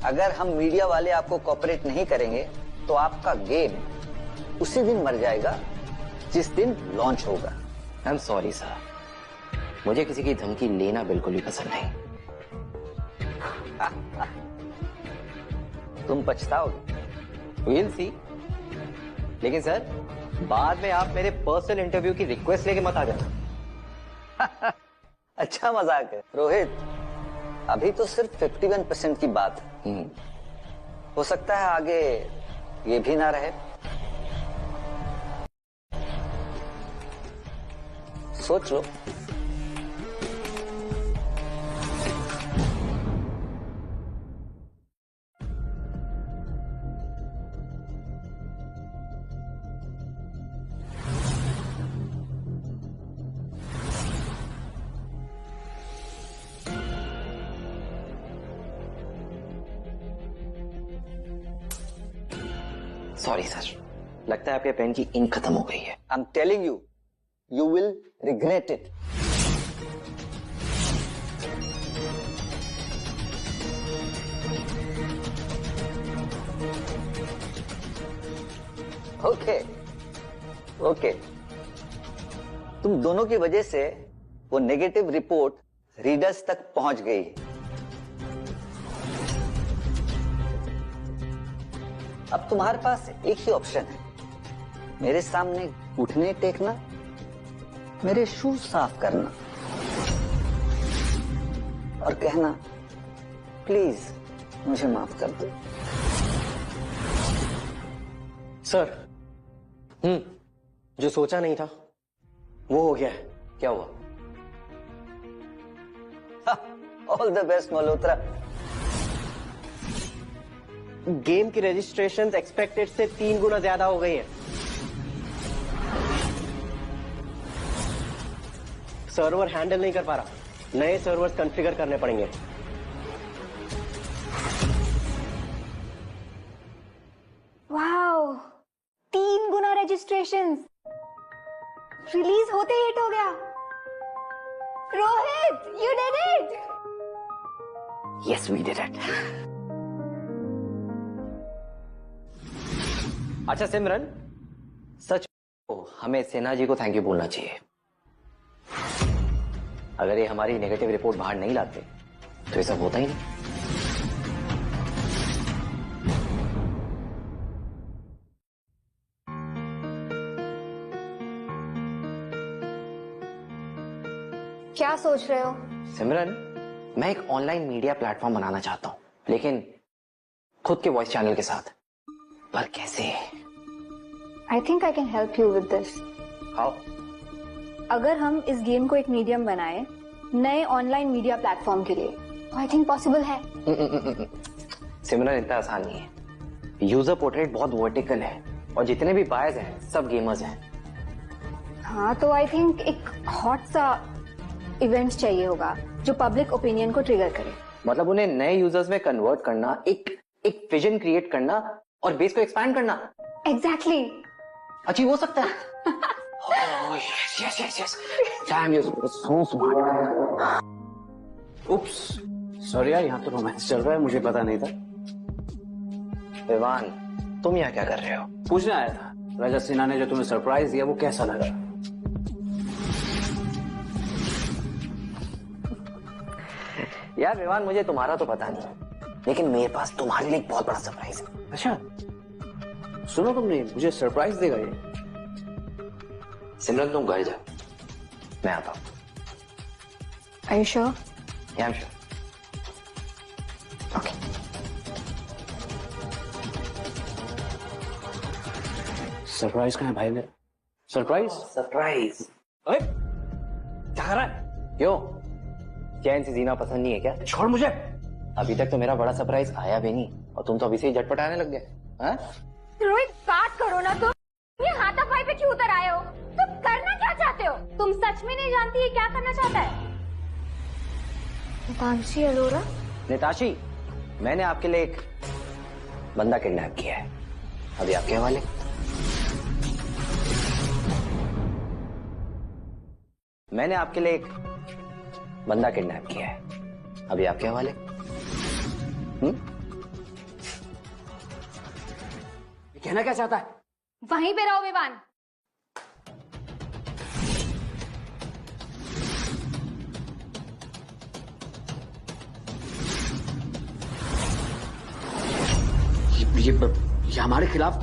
अगर हम मीडिया वाले आपको कॉपरेट नहीं करेंगे तो आपका गेम उसी दिन मर जाएगा जिस दिन लॉन्च होगा। आई एम सॉरी सर, मुझे किसी की धमकी लेना बिल्कुल भी पसंद नहीं। तुम पछताओगे। We'll see। लेकिन सर, बाद में आप मेरे पर्सनल इंटरव्यू की रिक्वेस्ट लेके मत आ जाना। अच्छा मजाक है रोहित, अभी तो सिर्फ 51% की बात है। हो सकता है आगे ये भी ना रहे। सोच लो। सॉरी सर, लगता है आपके पेन की इंक खत्म हो गई है। I am telling you, you will regret it. Okay okay, तुम दोनों की वजह से वो नेगेटिव रिपोर्ट रीडर्स तक पहुंच गई। अब तुम्हारे पास एक ही ऑप्शन है, मेरे सामने घुटने टेकना, मेरे शूज साफ करना और कहना प्लीज मुझे माफ कर दो। सर, जो सोचा नहीं था वो हो गया है। क्या हुआ? All the best Malhotra. Game की रजिस्ट्रेशन एक्सपेक्टेड से 3 गुना ज्यादा हो गई है। सर्वर हैंडल नहीं कर पा रहा, नए सर्वर्स कॉन्फ़िगर करने पड़ेंगे। वाओ, 3 गुना रजिस्ट्रेशन रिलीज होते हिट हो गया। Rohit, you did it. Yes, we did it. अच्छा सिमरन, सच हमें सिन्हा जी को थैंक यू बोलना चाहिए। अगर ये हमारी नेगेटिव रिपोर्ट बाहर नहीं लाते तो ये सब होता ही नहीं। क्या सोच रहे हो? सिमरन, मैं एक ऑनलाइन मीडिया प्लेटफॉर्म बनाना चाहता हूं, लेकिन खुद के वॉइस चैनल के साथ। पर कैसे? I think I can help you with this. How? अगर हम इस गेम को एक मीडियम बनाए नए ऑनलाइन मीडिया प्लेटफॉर्म के लिए, तो आई थिंक पॉसिबल है। सिमरन, इतना आसान नहीं है। यूजर पोर्ट्रेट बहुत वर्टिकल है और जितने भी बायर्स हैं सब गेमर्स हैं। हाँ तो आई थिंक एक हॉट सा इवेंट चाहिए होगा जो पब्लिक ओपिनियन को ट्रिगर करे। मतलब उन्हें नए यूजर्स में कन्वर्ट करना, एक विजन क्रिएट करना और बेस को एक्सपैंड करना। एग्जैक्टली। अचीव हो सकता है। yes, yes. Damn, you're so smart. Oops, sorry यार, यहाँ तो रोमांस चल रहा है, मुझे पता नहीं था। विवान, तुम यहाँ क्या कर रहे हो? पूछने आया था, राजा सिन्हा ने जो तुम्हें सरप्राइज दिया वो कैसा लगा? यार विवान, मुझे तुम्हारा तो पता नहीं, लेकिन मेरे पास तुम्हारे लिए एक बहुत बड़ा सरप्राइज है। अच्छा, सुनो, तुमने मुझे सरप्राइज देगा ये? सिमरन तुम घर जाओ, मैं आता हूँ। Are you sure? Yeah, I'm sure. Okay. Surprise कहाँ है भाई मेरा? सरप्राइज? अरे क्या कर रहा है? क्यों, चैन से जीना पसंद नहीं है क्या? छोड़ मुझे। अभी तक तो मेरा बड़ा सरप्राइज आया भी नहीं और तुम तो अभी से ही झटपटाने लग गए। हाँ? रोहित, बात करो ना तुम। ये हाथापाई पे क्यों उतर आए हो? तुम करना क्या चाहते हो? तुम सच में नहीं जानती ये क्या करना चाहता है? नितांशी अरोरा? निताशी, मैंने आपके लिए एक बंदा किडनैप किया है, अभी आपके हवाले। मैंने आपके लिए एक बंदा किडनैप किया है, अभी आपके हवाले। कहना क्या चाहता है? वहीं पे रहो विवान। ये हमारे खिलाफ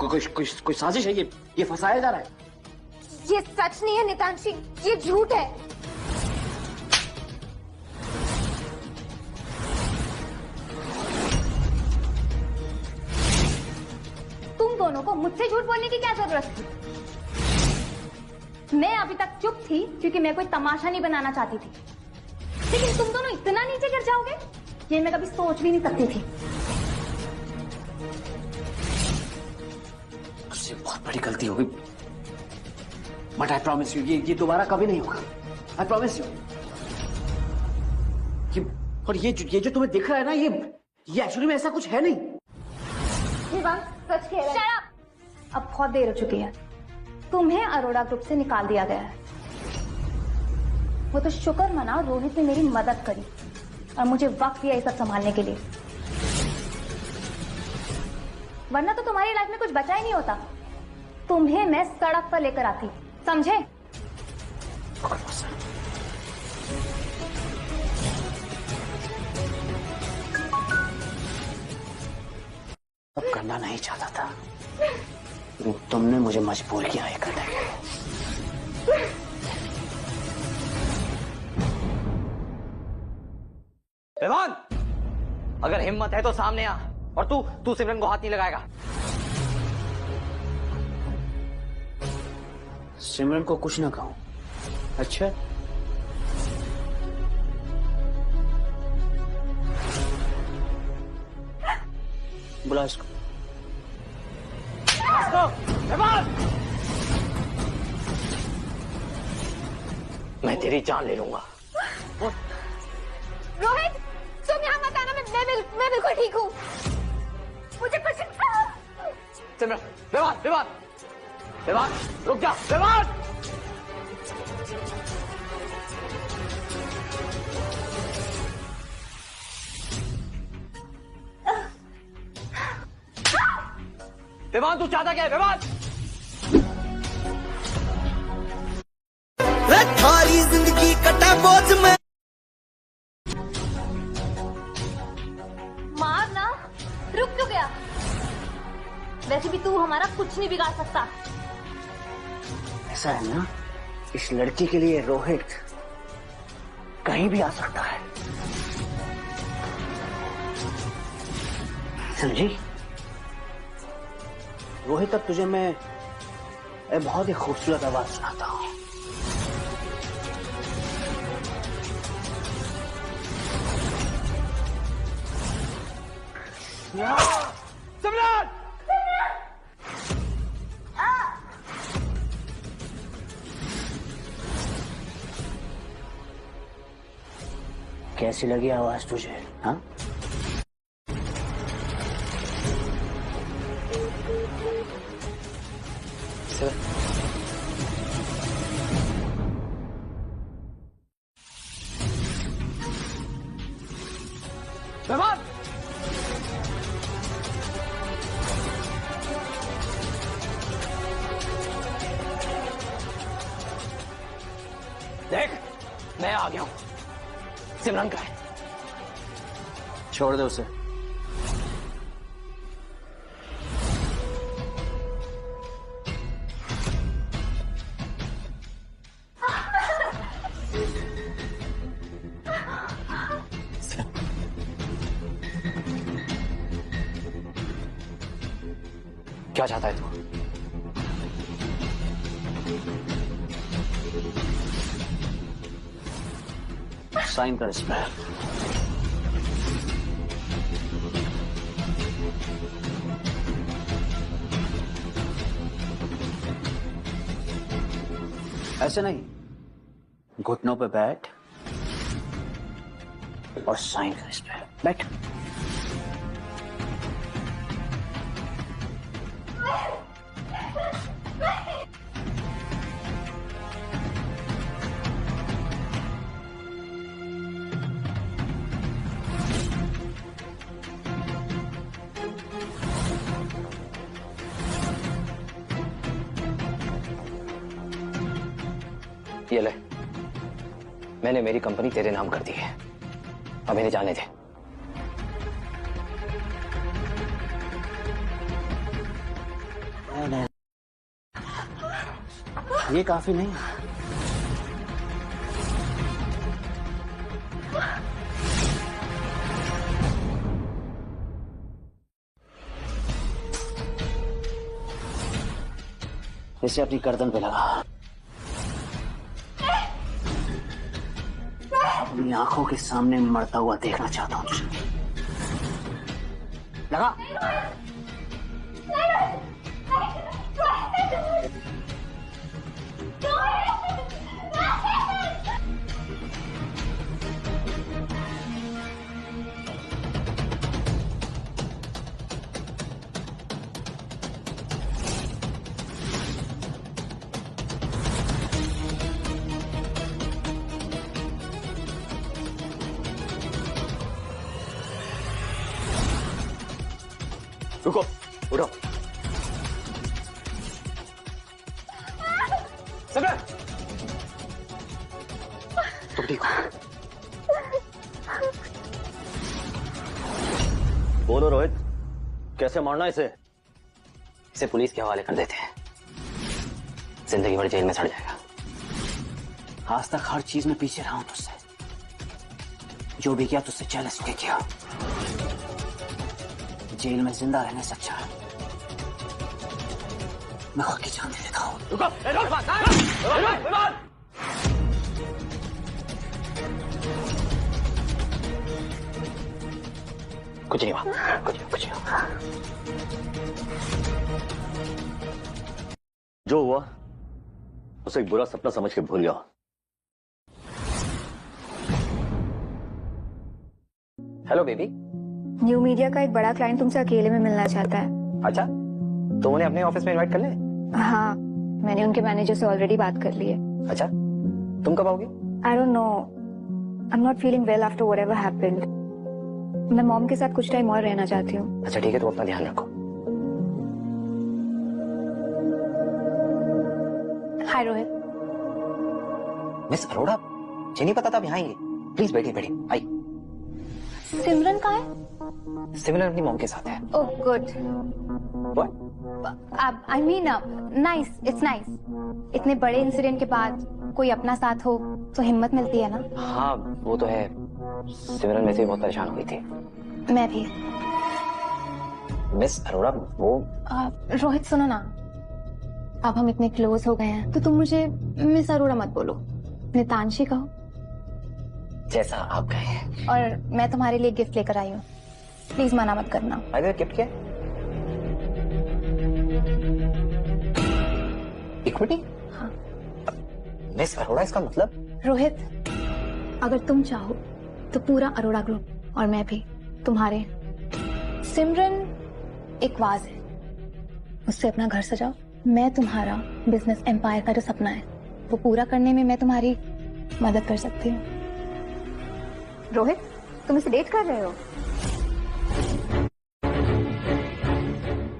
कोई साजिश है, ये फंसाया जा रहा है। ये सच नहीं है नितांशी, ये झूठ है। तुम दोनों को मुझसे झूठ बोलने की क्या जरूरत थी? मैं अभी तक चुप थी क्योंकि मैं कोई तमाशा नहीं बनाना चाहती थी, लेकिन तुम दोनों इतना नीचे गिर जाओगे ये मैं कभी सोच भी नहीं सकती थी। उससे बहुत बड़ी गलती होगी, बट आई प्रॉमिस यू ये दोबारा कभी नहीं होगा। I promise you. और ये जो तुम्हें दिख रहा है ना, ये एक्चुअली में ऐसा कुछ है नहीं। सच कह रहा है। अब बहुत देर हो चुकी है, तुम्हें अरोड़ा ग्रुप से निकाल दिया गया है। वो तो शुक्र मनाओ रोहित ने मेरी मदद करी और मुझे वक्त दिया ये सब संभालने के लिए, वरना तो तुम्हारी लाइफ में कुछ बचा ही नहीं होता। तुम्हें मैं सड़क पर लेकर आती, समझे? अब करना नहीं चाहता था, तुमने मुझे मजबूर किया ये करने के लिए। विवान, अगर हिम्मत है तो सामने आ, और तू सिमरन को हाथ नहीं लगाएगा। सिमरन को कुछ ना कहूं? अच्छा, बुला इसको। मैं तेरी जान ले लूंगा। रोहित, तुम यहाँ मत आना, मैं बिल्कुल ठीक हूँ। मुझे कुछ सिमरन, विवान, रुक जा, विवान। विवान, तू चाहता क्या है? विवान, थारी जिंदगी कटा बोझ में। मार ना, रुक क्यों गया? वैसे भी तू हमारा कुछ नहीं बिगाड़ सकता। ऐसा है ना, इस लड़की के लिए रोहित कहीं भी आ सकता है, समझी? रोहित, अब तुझे मैं एक बहुत ही खूबसूरत आवाज सुनाता हूँ। सिमरन! कैसी लगी आवाज तुझे? हाँ, मेहमान देख, मैं आ गया हूं। सिमरन का है। छोड़ दे उसे। क्या चाहता है तू? साइन कर इसमें। ऐसे नहीं, घुटनों पे बैठ और साइन कर इस पे। बैठ। ये ले, मैंने मेरी कंपनी तेरे नाम कर दी है। अब इन्हें जाने दे। नहीं, ये काफी नहीं। इसे अपनी गर्दन पे लगा। अपनी आंखों के सामने मरता हुआ देखना चाहता हूं तुझे। लगा। रुको, उठो। सिमरन, तुम ठीक हो? बोलो रोहित, कैसे मारना इसे? इसे पुलिस के हवाले कर देते हैं। जिंदगी भर जेल में सड़ जाएगा। आज तक हर चीज में पीछे रहा हूं तुझसे। जो भी किया तुझसे जेलस होके किया। जेल में जिंदा रहने से अच्छा है मैं खुद की जान दे देता हूं। कुछ नहीं हुआ, कुछ नहीं हुआ। जो हुआ उसे एक बुरा सपना समझ के भूल जाओ। Hello baby. न्यू मीडिया का एक बड़ा क्लाइंट तुमसे अकेले में मिलना चाहता है। अच्छा, तो उन्हें अपने ऑफिस में इनवाइट कर ले। हाँ, मैंने उनके मैनेजर से ऑलरेडी बात कर ली है। अच्छा, तुम कब आओगे? I don't know, I am not feeling well after whatever happened. मैं मॉम के साथ कुछ टाइम और रहना चाहती हूँ। अच्छा ठीक है, तो अपना ध्यान रखो। हाय रोहित। मिस अरोड़ा, मुझे नहीं पता था आप यहाँ आएंगे। प्लीज बैठिए बैठिए। आई। सिमरन कहाँ है? सिमरन अपनी मॉम के साथ है। Oh good. I mean nice, it's nice. इतने बड़े इंसिडेंट के बाद कोई अपना साथ हो तो हिम्मत मिलती है ना। हाँ वो तो है। सिमरन वैसे भी बहुत परेशान हुई थी। मैं भी। मिस अरोड़ा वो रोहित सुनो ना, अब हम इतने क्लोज हो गए हैं तो तुम मुझे मिस अरोड़ा मत बोलो, नितांशी कहो। जैसा आप कहें। और मैं तुम्हारे लिए गिफ्ट लेकर आई हूँ, प्लीज मना मत करना। अरे गिफ्ट क्या? इक्विटी? हाँ। मिस अरोड़ा, इसका मतलब? रोहित, अगर तुम चाहो तो पूरा अरोड़ा ग्रुप और मैं भी तुम्हारे। सिमरन एक वाज है, उससे अपना घर सजाओ। मैं तुम्हारा बिजनेस एम्पायर का जो सपना है वो पूरा करने में मैं तुम्हारी मदद कर सकती हूँ। रोहित, तुम इसे डेट कर रहे हो?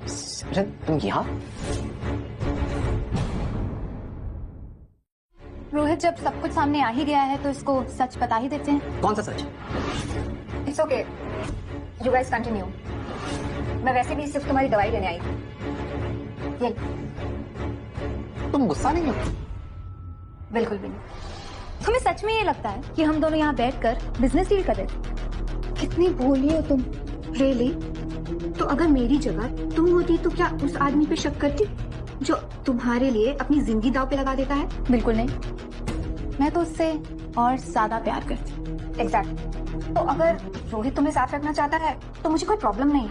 सिमरन तुम यहाँ? रोहित, जब सब कुछ सामने आ ही गया है तो इसको सच बता ही देते हैं। कौन सा सच? It's okay, you guys continue. मैं वैसे भी सिर्फ तुम्हारी दवाई लेने आई थी। ये तुम गुस्सा नहीं हो? बिल्कुल भी नहीं। तुम्हें सच में ये लगता है कि हम दोनों यहाँ बैठकर बिजनेस डील कर रहे थे? कितनी भोली हो तुम। रियली? तो अगर मेरी जगह तुम होती तो क्या उस आदमी पे शक करती जो तुम्हारे लिए अपनी जिंदगी दांव पे लगा देता है? बिल्कुल नहीं, मैं तो उससे और ज्यादा प्यार करती। एग्जैक्ट। तो अगर रोहित तुम्हें साथ रखना चाहता है तो मुझे कोई प्रॉब्लम नहीं।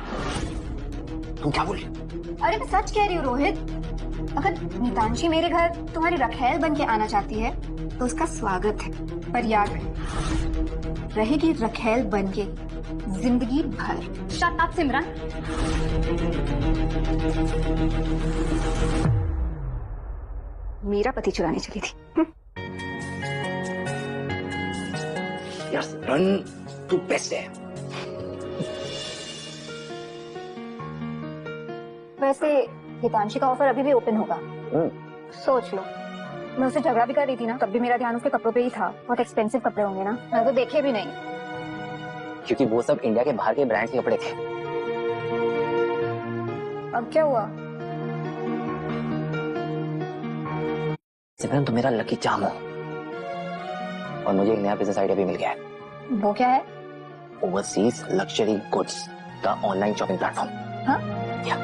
तुम क्या बोल रही? अरे मैं सच कह रही हूँ रोहित, अगर नीतांशी मेरे घर तुम्हारी रखेल बन के आना चाहती है तो उसका स्वागत है, पर याद रहेगी रखेल बन के जिंदगी भर। शट अप सिमरन। मेरा पति चुराने चली थी। यार सिमरन तू बेस्ट है। वैसे हितांशी का ऑफर अभी भी ओपन होगा। सोच लो, मैं उससे झगड़ा भी कर रही थी ना, तब भी मेरा ध्यान उसके कपड़ों पे ही था। बहुत एक्सपेंसिव कपड़े होंगे ना, मैं तो देखे भी नहीं। क्योंकि वो सब इंडिया के बाहर के ब्रांड के कपड़े थे। अब क्या हुआ? सिमरन तुम मेरा लकी चार्म हो और मुझे एक नया बिजनेस आइडिया भी मिल गया है। वो क्या है? ओवरसीज लग्जरी गुड्स का ऑनलाइन शॉपिंग प्लेटफॉर्म। हाँ? या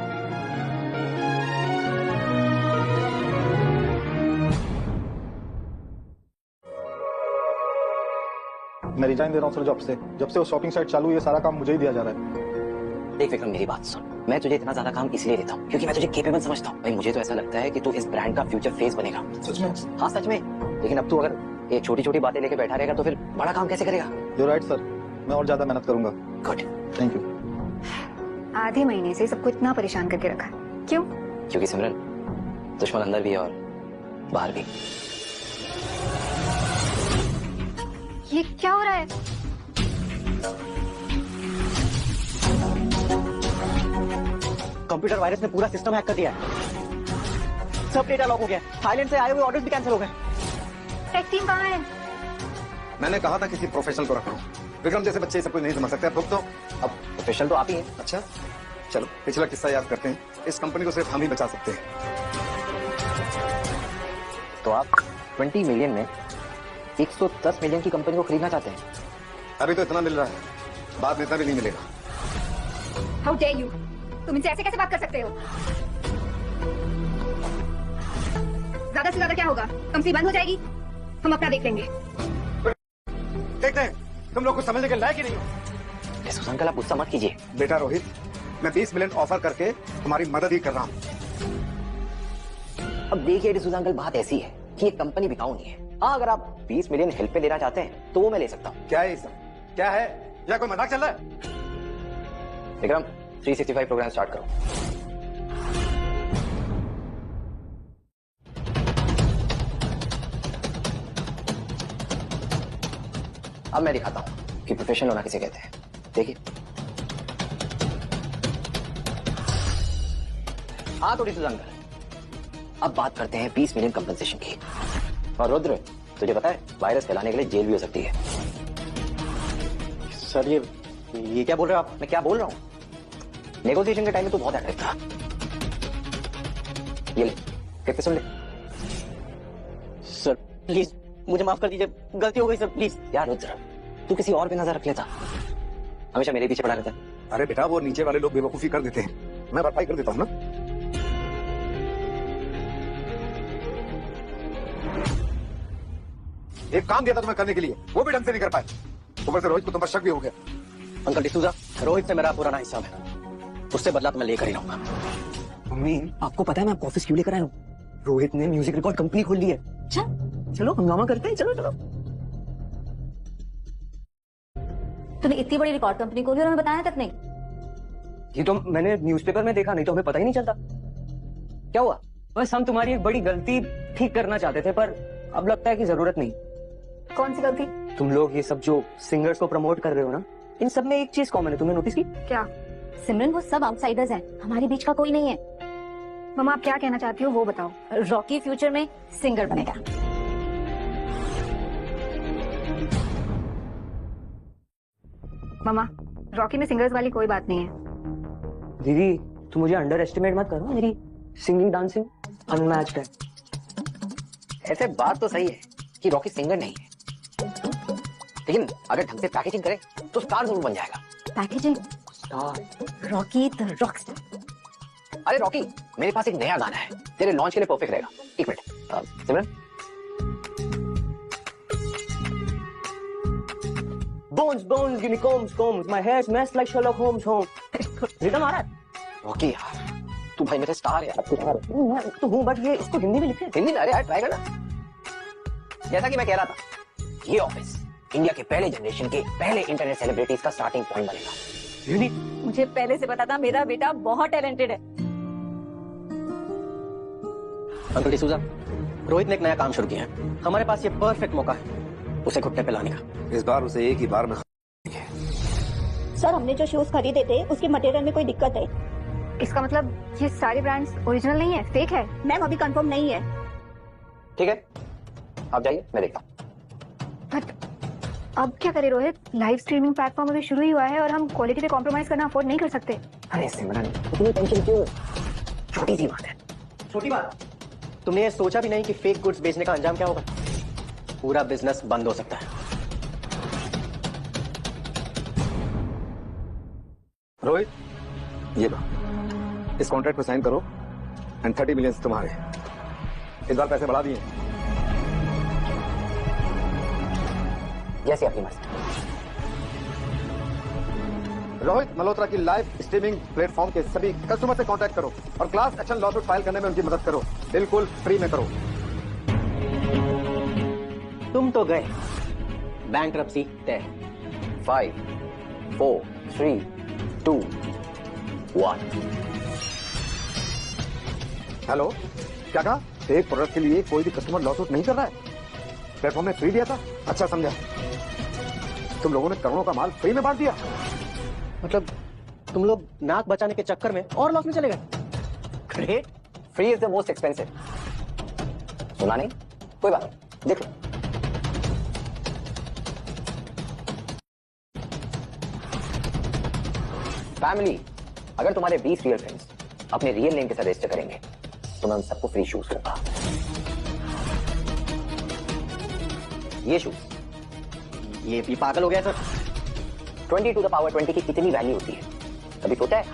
मैं रिजाइन दे रहा हूँ सर जॉब से। जब से वो शॉपिंग साइट चालू हुई है सारा काम मुझे ही दिया जा रहा है। देख विक्रम मेरी बात सुन, मैं तुझे इतना ज्यादा काम इसलिए देता हूँ क्योंकि मैं तुझे केपेबल समझता हूँ। भाई मुझे तो ऐसा लगता है कि तू इस ब्रांड का फ्यूचर फेस बनेगा। सच में? हाँ सच में। लेकिन अब तू अगर ये छोटी छोटी बातें लेके बैठा रहेगा तो फिर बड़ा काम कैसे करेगा? यू राइट सर, मैं और ज्यादा मेहनत करूंगा। Good, thank you. आधे महीने से सबको इतना परेशान करके रखा है, क्यों? क्योंकि सिमरन दुश्मन अंदर भी है और बाहर भी। ये क्या हो रहा है? कंप्यूटर वायरस ने पूरा सिस्टम हैक कर दिया है। सब डेटा लॉक हो गया। थाईलैंड से आए हुए ऑर्डर्स भी कैंसिल हो गए। टेक टीम कहाँ है? मैंने कहा था किसी प्रोफेशनल को रखो। विक्रम जैसे बच्चे सब कुछ नहीं समझ सकते। अब तो अब प्रोफेशनल तो आप ही हैं। अच्छा चलो पिछला किस्सा याद करते हैं। इस कंपनी को सिर्फ हम ही बचा सकते हैं। तो आप 20 मिलियन में 110 मिलियन की कंपनी को खरीदना चाहते हैं? अभी तो इतना मिल रहा है, बाद में इतना भी नहीं मिलेगा। हाउ डेयर यू, तुम इनसे ऐसे कैसे बात कर सकते हो? ज्यादा से ज्यादा क्या होगा? कंपनी बंद हो जाएगी, हम अपना देख लेंगे। देखते हैं, तुम लोग कुछ समझने के लायक ही नहीं हो। सुशांत अंकल आप गुस्सा मत कीजिए। बेटा रोहित, मैं 20 मिलियन ऑफर करके तुम्हारी मदद ही कर रहा हूँ। अब देखिए डिसूजा अंकल, बात ऐसी है कि ये कंपनी बिकाऊ नहीं है। हाँ अगर आप 20 मिलियन हेल्प पे देना चाहते हैं तो वो मैं ले सकता हूँ। क्या है सब? क्या है? या कोई मजाक चल रहा है? विक्रम 365 प्रोग्राम स्टार्ट करो। अब मैं दिखाता हूं कि प्रोफेशनल होना किसे कहते हैं। देखिए हाँ तो डिसूजा अंकल, अब बात करते हैं 20 मिलियन कंपनसेशन की। और रुद्र तुझे पता है वायरस फैलाने के लिए जेल भी हो सकती है। सर ये क्या बोल रहे हो आप? मैं क्या बोल रहा हूँ, नेगोशिएशन के टाइम में तो बहुत एक्टिव था। ये ले, फिर से सुन ले। सर प्लीज मुझे माफ कर दीजिए, गलती हो गई सर, प्लीज। यार रुद्र तू किसी और पे नजर रख लेता, हमेशा मेरे पीछे पड़ा रहता। अरे बेटा वो नीचे वाले लोग बेवकूफी कर देते हैं, मैं भरपाई कर देता हूँ ना। एक काम दिया था तुम्हें करने के लिए, वो भी ढंग से नहीं कर पाए। ऊपर से रोहित को तुम पर शक भी हो गया। अंकल डिसूजा, रोहित से मेरा पुराना हिसाब है, उससे बदला तो मैं लेकर ही रहूंगा। मम्मी आपको पता है मैं आपको ऑफिस क्यों लेकर आया हूँ? रोहित ने म्यूजिक रिकॉर्ड कंपनी खोल ली है। चलो हंगामा करते हैं, चलो चलो। तूने इतनी बड़ी रिकॉर्ड कंपनी खोली और हमें बताया तक नहीं। ये तो मैंने न्यूज़पेपर में देखा, नहीं तो हमें पता ही नहीं चलता। क्या हुआ? बस हम तुम्हारी एक बड़ी गलती ठीक करना चाहते थे, पर अब लगता है कि जरूरत नहीं। कौन सी गलती? तुम लोग ये सब जो सिंगर्स को प्रमोट कर रहे हो ना, इन सब में एक चीज कॉमन है, तुमने नोटिस की? क्या? सिमरन वो सब आउटसाइडर्स हैं, हमारे बीच का कोई नहीं है। मम्मा आप क्या कहना चाहती हो वो बताओ। रॉकी फ्यूचर में सिंगर बनेगा। मम्मा रॉकी में सिंगर्स वाली कोई बात नहीं है। दीदी तुम मुझे अंडर एस्टिमेट मत करो, मेरी सिंगिंग डांसिंग अनमैच्ड है। ऐसे बात तो सही है कि रॉकी सिंगर नहीं है, लेकिन अगर ढंग से पैकेजिंग करे तो स्टार जरूर बन जाएगा। Packaging? Star? Rocky the Rockstar. अरे रॉकी, मेरे पास एक नया गाना है, तेरे लॉन्च के लिए परफेक्ट रहेगा। एक minute Simran. Bones, bones, give me combs, combs. My hair's messed like Sherlock Holmes home. Rhythm आ रहा है? रॉकी यार, तू भाई मेरे स्टार यार। तो हूँ, बट ये इसको हिंदी में लिखे। हिंदी में? अरे यार ट्राई करना। जैसा कि मैं कह रहा था, ये ऑफिस इंडिया के पहले जनरेशन के पहले इंटरनेट सेलिब्रिटीज का स्टार्टिंग पॉइंट बनेगा। Really? मुझे पहले से पता था मेरा बेटा बहुत टैलेंटेड है। अंकल डिसूजा, रोहित ने एक नया काम शुरू किया है, हमारे पास ये परफेक्ट मौका है उसे घुटने पे लाने का। इस बार उसे एक ही बार में सर हमने जो शूज खरीदे थे उसके मटेरियल में कोई दिक्कत है। इसका मतलब ये सारे ब्रांड्स ओरिजिनल नहीं है, फेक है? मैम अभी कंफर्म नहीं है। ठीक है, आप जाइए, मैं देखता हूँ। अब क्या करे रोहित, लाइव स्ट्रीमिंग प्लेटफॉर्म अभी शुरू ही हुआ है और हम क्वालिटी पे कॉम्प्रोमाइज करना अफोर्ड नहीं कर सकते। अरे सिमरन, इतनी टेंशन क्यों? छोटी सी बात है। छोटी बात? तुमने ये सोचा भी नहीं कि फेक गुड्स बेचने का अंजाम क्या होगा? पूरा बिजनेस बंद हो सकता है। रोहित, ये लो, इस कॉन्ट्रैक्ट पे साइन करो एंड 30 मिलियन तुम्हारे। इस बार पैसे बढ़ा दिए। जैसे आपकी मर्जी। रोहित मल्होत्रा की लाइव स्ट्रीमिंग प्लेटफॉर्म के सभी कस्टमर से कांटेक्ट करो और क्लास एक्शन लॉसूट फाइल करने में उनकी मदद करो, बिल्कुल फ्री में करो। तुम तो गए, बैंकरप्सी तय। 5, 4, 3, 2, 1। हेलो, क्या कहा? एक प्रोडक्ट के लिए कोई भी कस्टमर लॉसूट नहीं कर रहा है? प्लेटफॉर्म ने फ्री दिया था? अच्छा समझा, तुम लोगों ने करोड़ों का माल फ्री में बांट दिया। मतलब तुम लोग नाक बचाने के चक्कर में और लॉस में चले गए। Great. Free is the most expensive. सुना नहीं? कोई बात नहीं, देख लो। फैमिली, अगर तुम्हारे 20 रियल फ्रेंड्स अपने रियल नेम के साथ रजिस्टर करेंगे तो मैं उन सबको फ्री शूज दूंगा। ये शूज, ये भी पागल हो गया सर। 20 टू द पावर 20 की कितनी वैल्यू होती है कभी सोचा है?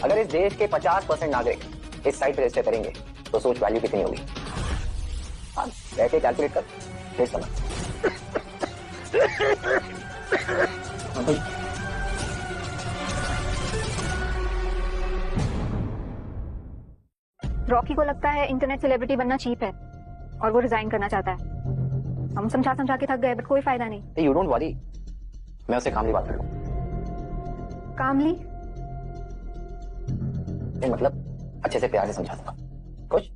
अगर इस देश के 50% नागरिक इस साइट पर रजिस्टर करेंगे तो सोच वैल्यू कितनी होगी? हाँ, बैठे कैलकुलेट कर, फिर समझ। रॉकी को लगता है इंटरनेट सेलिब्रिटी बनना चीप है और वो रिजाइन करना चाहता है। हम समझा समझा के थक गए, बट कोई फायदा नहीं। यू डोंट वरी, मैं उससे कामली बात कर लूं। कामली? मतलब अच्छे से प्यार से समझा दूंगा। कुछ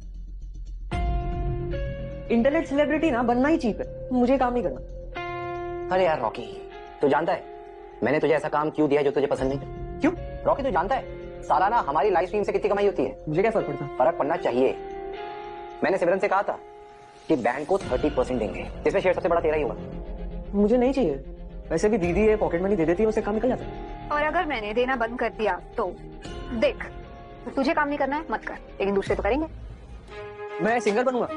इंटरनेट सेलिब्रिटी ना बनना ही चीप है, मुझे काम नहीं करना। अरे यार रॉकी, तू जानता है मैंने तुझे ऐसा काम क्यों दिया जो तुझे पसंद नहीं? क्यों? रॉकी तू जानता है सालाना हमारी लाइव स्ट्रीम से कितनी कमाई होती है? मुझे क्या फर्क पड़ता? फर्क पड़ना चाहिए। मैंने सिमरन से कहा था कि बैंक को 30% देंगे, जिसमें शेयर सबसे बड़ा तेरा ही होगा। मुझे नहीं चाहिए, वैसे भी दीदी ये पॉकेट मनी दे देती है, उससे काम निकल जाता है। और अगर मैंने देना बंद कर दिया तो देख, तुझे काम नहीं करना है मत कर, लेकिन दूसरे तो करेंगे। मैं सिंगर बनूंगा,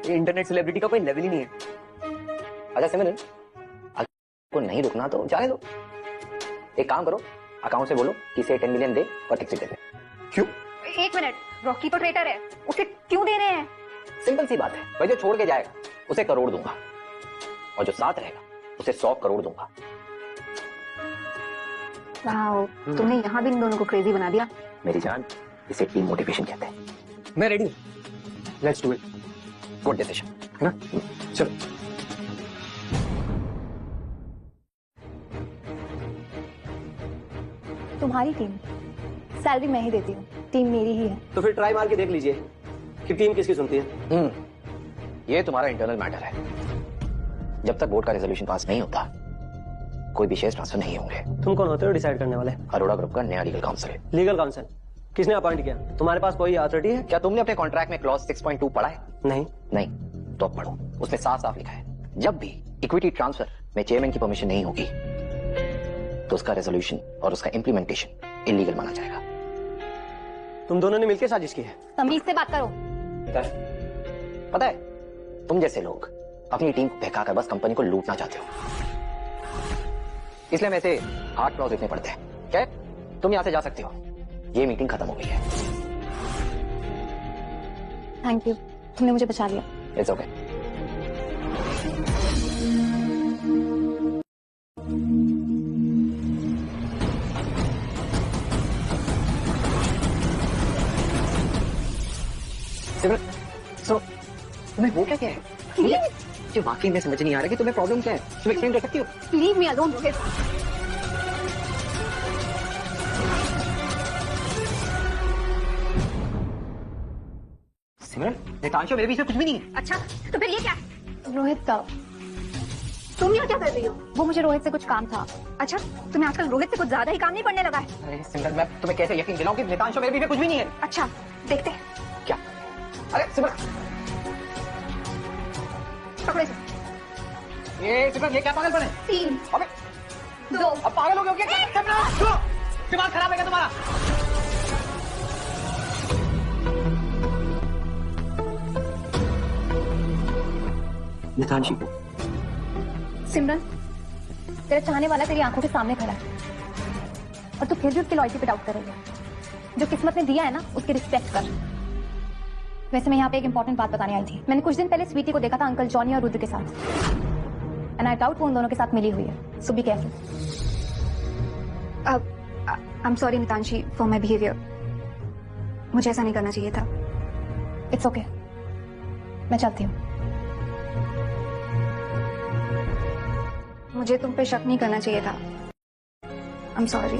ये इंटरनेट सेलिब्रिटी का कोई लेवल ही नहीं है। अच्छा सिमरन, अगर को नहीं रुकना तो जाने दो। एक काम करो, अकाउंट से बोलो कि इसे 10 मिलियन दे और टिकट दे दे। क्यों? एक मिनट, रॉकी तो ट्रेटर है, उसे क्यों दे रहे हैं? सिंपल सी बात है भाई, जो छोड़ के जाएगा उसे करोड़ दूंगा और जो साथ रहेगा उसे 100 करोड़ दूंगा। वाओ, तुमने यहाँ भी इन दोनों को क्रेजी बना दिया। मेरी जान, इसे टीम मोटिवेशन कहते हैं। मैं रेडी हूँ, let's do it. Good decision, है ना? चलो। तुम्हारी टीम, सैलरी मैं ही देती हूँ, टीम मेरी ही है। तो फिर ट्राई मार के देख लीजिए कि टीम किसकी सुनती है। ये तुम्हारा इंटरनल मैटर है। जब तक बोर्ड का रेजोल्यूशन पास नहीं होता कोई भी शेयर ट्रांसफर नहीं होंगे। तुम कौन होते हो डिसाइड करने वाले? अरोड़ा ग्रुप का नया लीगल काउंसिल। लीगल काउंसिल किसने अपॉइंट किया? तुम्हारे पास कोई अथॉरिटी है? क्या तुमने अपने कॉन्ट्रैक्ट में क्लॉज 6.2 पढ़ा है? नहीं। नहीं तो अब पढ़ो, उसमें साफ साफ लिखा है जब भी इक्विटी ट्रांसफर में चेयरमैन की परमिशन नहीं होगी तो उसका रेजोल्यूशन और उसका इंप्लीमेंटेशन इलीगल माना जाएगा। तुम दोनों ने मिलकर साजिश की है। तमीज से बात करो। पता है तुम जैसे लोग अपनी टीम को बहकाकर बस कंपनी को लूटना चाहते हो, इसलिए मैं से हार्ड क्लॉज लिखने पड़ते हैं। क्या तुम यहां से जा सकते हो, ये मीटिंग खत्म हो गई है। थैंक यू, तुमने मुझे बचा लिया। It's okay. तुम्हें वो क्या है? जो वाकई में समझ नहीं आ रहा कि तुम्हें प्रॉब्लम क्या है, तुम एक्सप्लेन कर सकती हो? Leave me alone Rohit. Simran, Nitanshu मेरे बीच में कुछ भी नहीं है। अच्छा तो फिर ये क्या? रोहित, तुम यहाँ क्या कर रही हो? वो मुझे रोहित से कुछ काम था। अच्छा तुम्हें आजकल रोहित से कुछ ज्यादा ही काम नहीं पड़ने लगा है? अरे सिमरन, मैं तुम्हें कैसे यकीन दिलाऊं कि नितांशु मेरे बीच में कुछ भी नहीं है? अच्छा देखते हैं। क्या? अरे सिमरन, पकड़ो इसे। ये सिमरन, ये क्या पागलपन है? 3 अबे 2 अब पागल हो गए हो क्या? सिमरन, दिमाग खराब है क्या तुम्हारा? नितांशी, सिमरन, तेरा चाहने वाला तेरी आंखों के सामने खड़ा है और तू फिर भी उसकी लॉयल्टी पे डाउट करेगा। जो किस्मत ने दिया है ना, उसकी रिस्पेक्ट कर। वैसे मैं यहाँ पे एक इंपॉर्टेंट बात बताने आई थी। मैंने कुछ दिन पहले स्वीटी को देखा था अंकल जॉनी और रुद्र के साथ, एंड आई डाउट वो उन दोनों के साथ मिली हुई है। So be careful. I am sorry Nitanshi for my behaviour. मुझे ऐसा नहीं करना चाहिए था। इट्स ओके, मैं चलती हूँ। मुझे तुम पे शक नहीं करना चाहिए था। आई am sorry.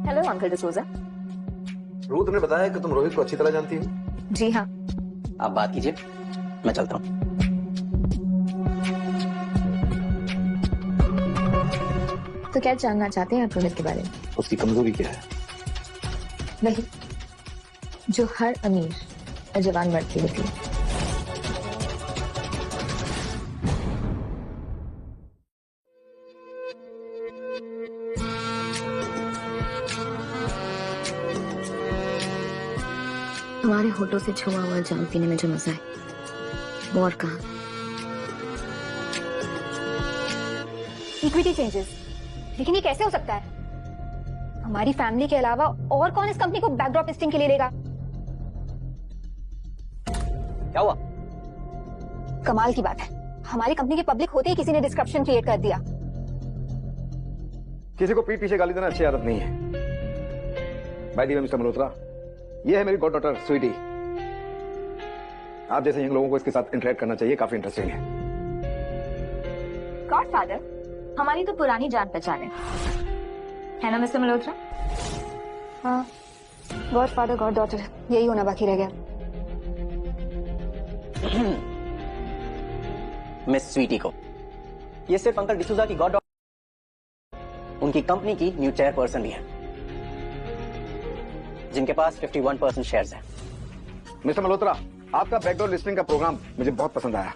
Hello uncle D'Souza. Ruth ने बताया कि तुम रोहित को अच्छी तरह जानती हो। जी हाँ। आप बात कीजिए, मैं चलता हूँ। तो क्या जानना चाहते हैं आप रोहित के बारे में? उसकी कमजोरी क्या है? वही जो हर अमीर और जवान मर्द की होती है। हमारे होठों से छुआ हुआ जाम पीने में जो मजा है वो और कहाँ। इक्विटी चेंजेस, लेकिन ये कैसे हो सकता है? हमारी फैमिली के अलावा और कौन इस कंपनी को बैकड्रॉप लिस्टिंग के लिए लेगा? क्या हुआ? कमाल की बात है, हमारी कंपनी के पब्लिक होते ही किसी ने डिस्क्रप्शन क्रिएट कर दिया। किसी को पीठ पीछे गाली देना अच्छी आदत नहीं है। By the way mister Malhotra, ये है मेरी गॉड डॉटर स्वीटी। आप जैसे यंग लोगों को इसके साथ इंटरेक्ट करना चाहिए, काफी इंटरेस्टिंग है। गॉडफादर हमारी तो पुरानी जान पहचान है ना मिस्टर मल्होत्रा? हाँ, गॉड फादर गॉड डॉटर यही होना बाकी रह गया। मिस स्वीटी को ये सिर्फ अंकल डिसूजा की गॉड डॉटर, उनकी कंपनी की न्यू चेयरपर्सन भी है जिनके पास 51% शेयर्स हैं। मिस्टर मल्होत्रा, आपका बैकडोर लिस्टिंग का प्रोग्राम मुझे बहुत पसंद आया।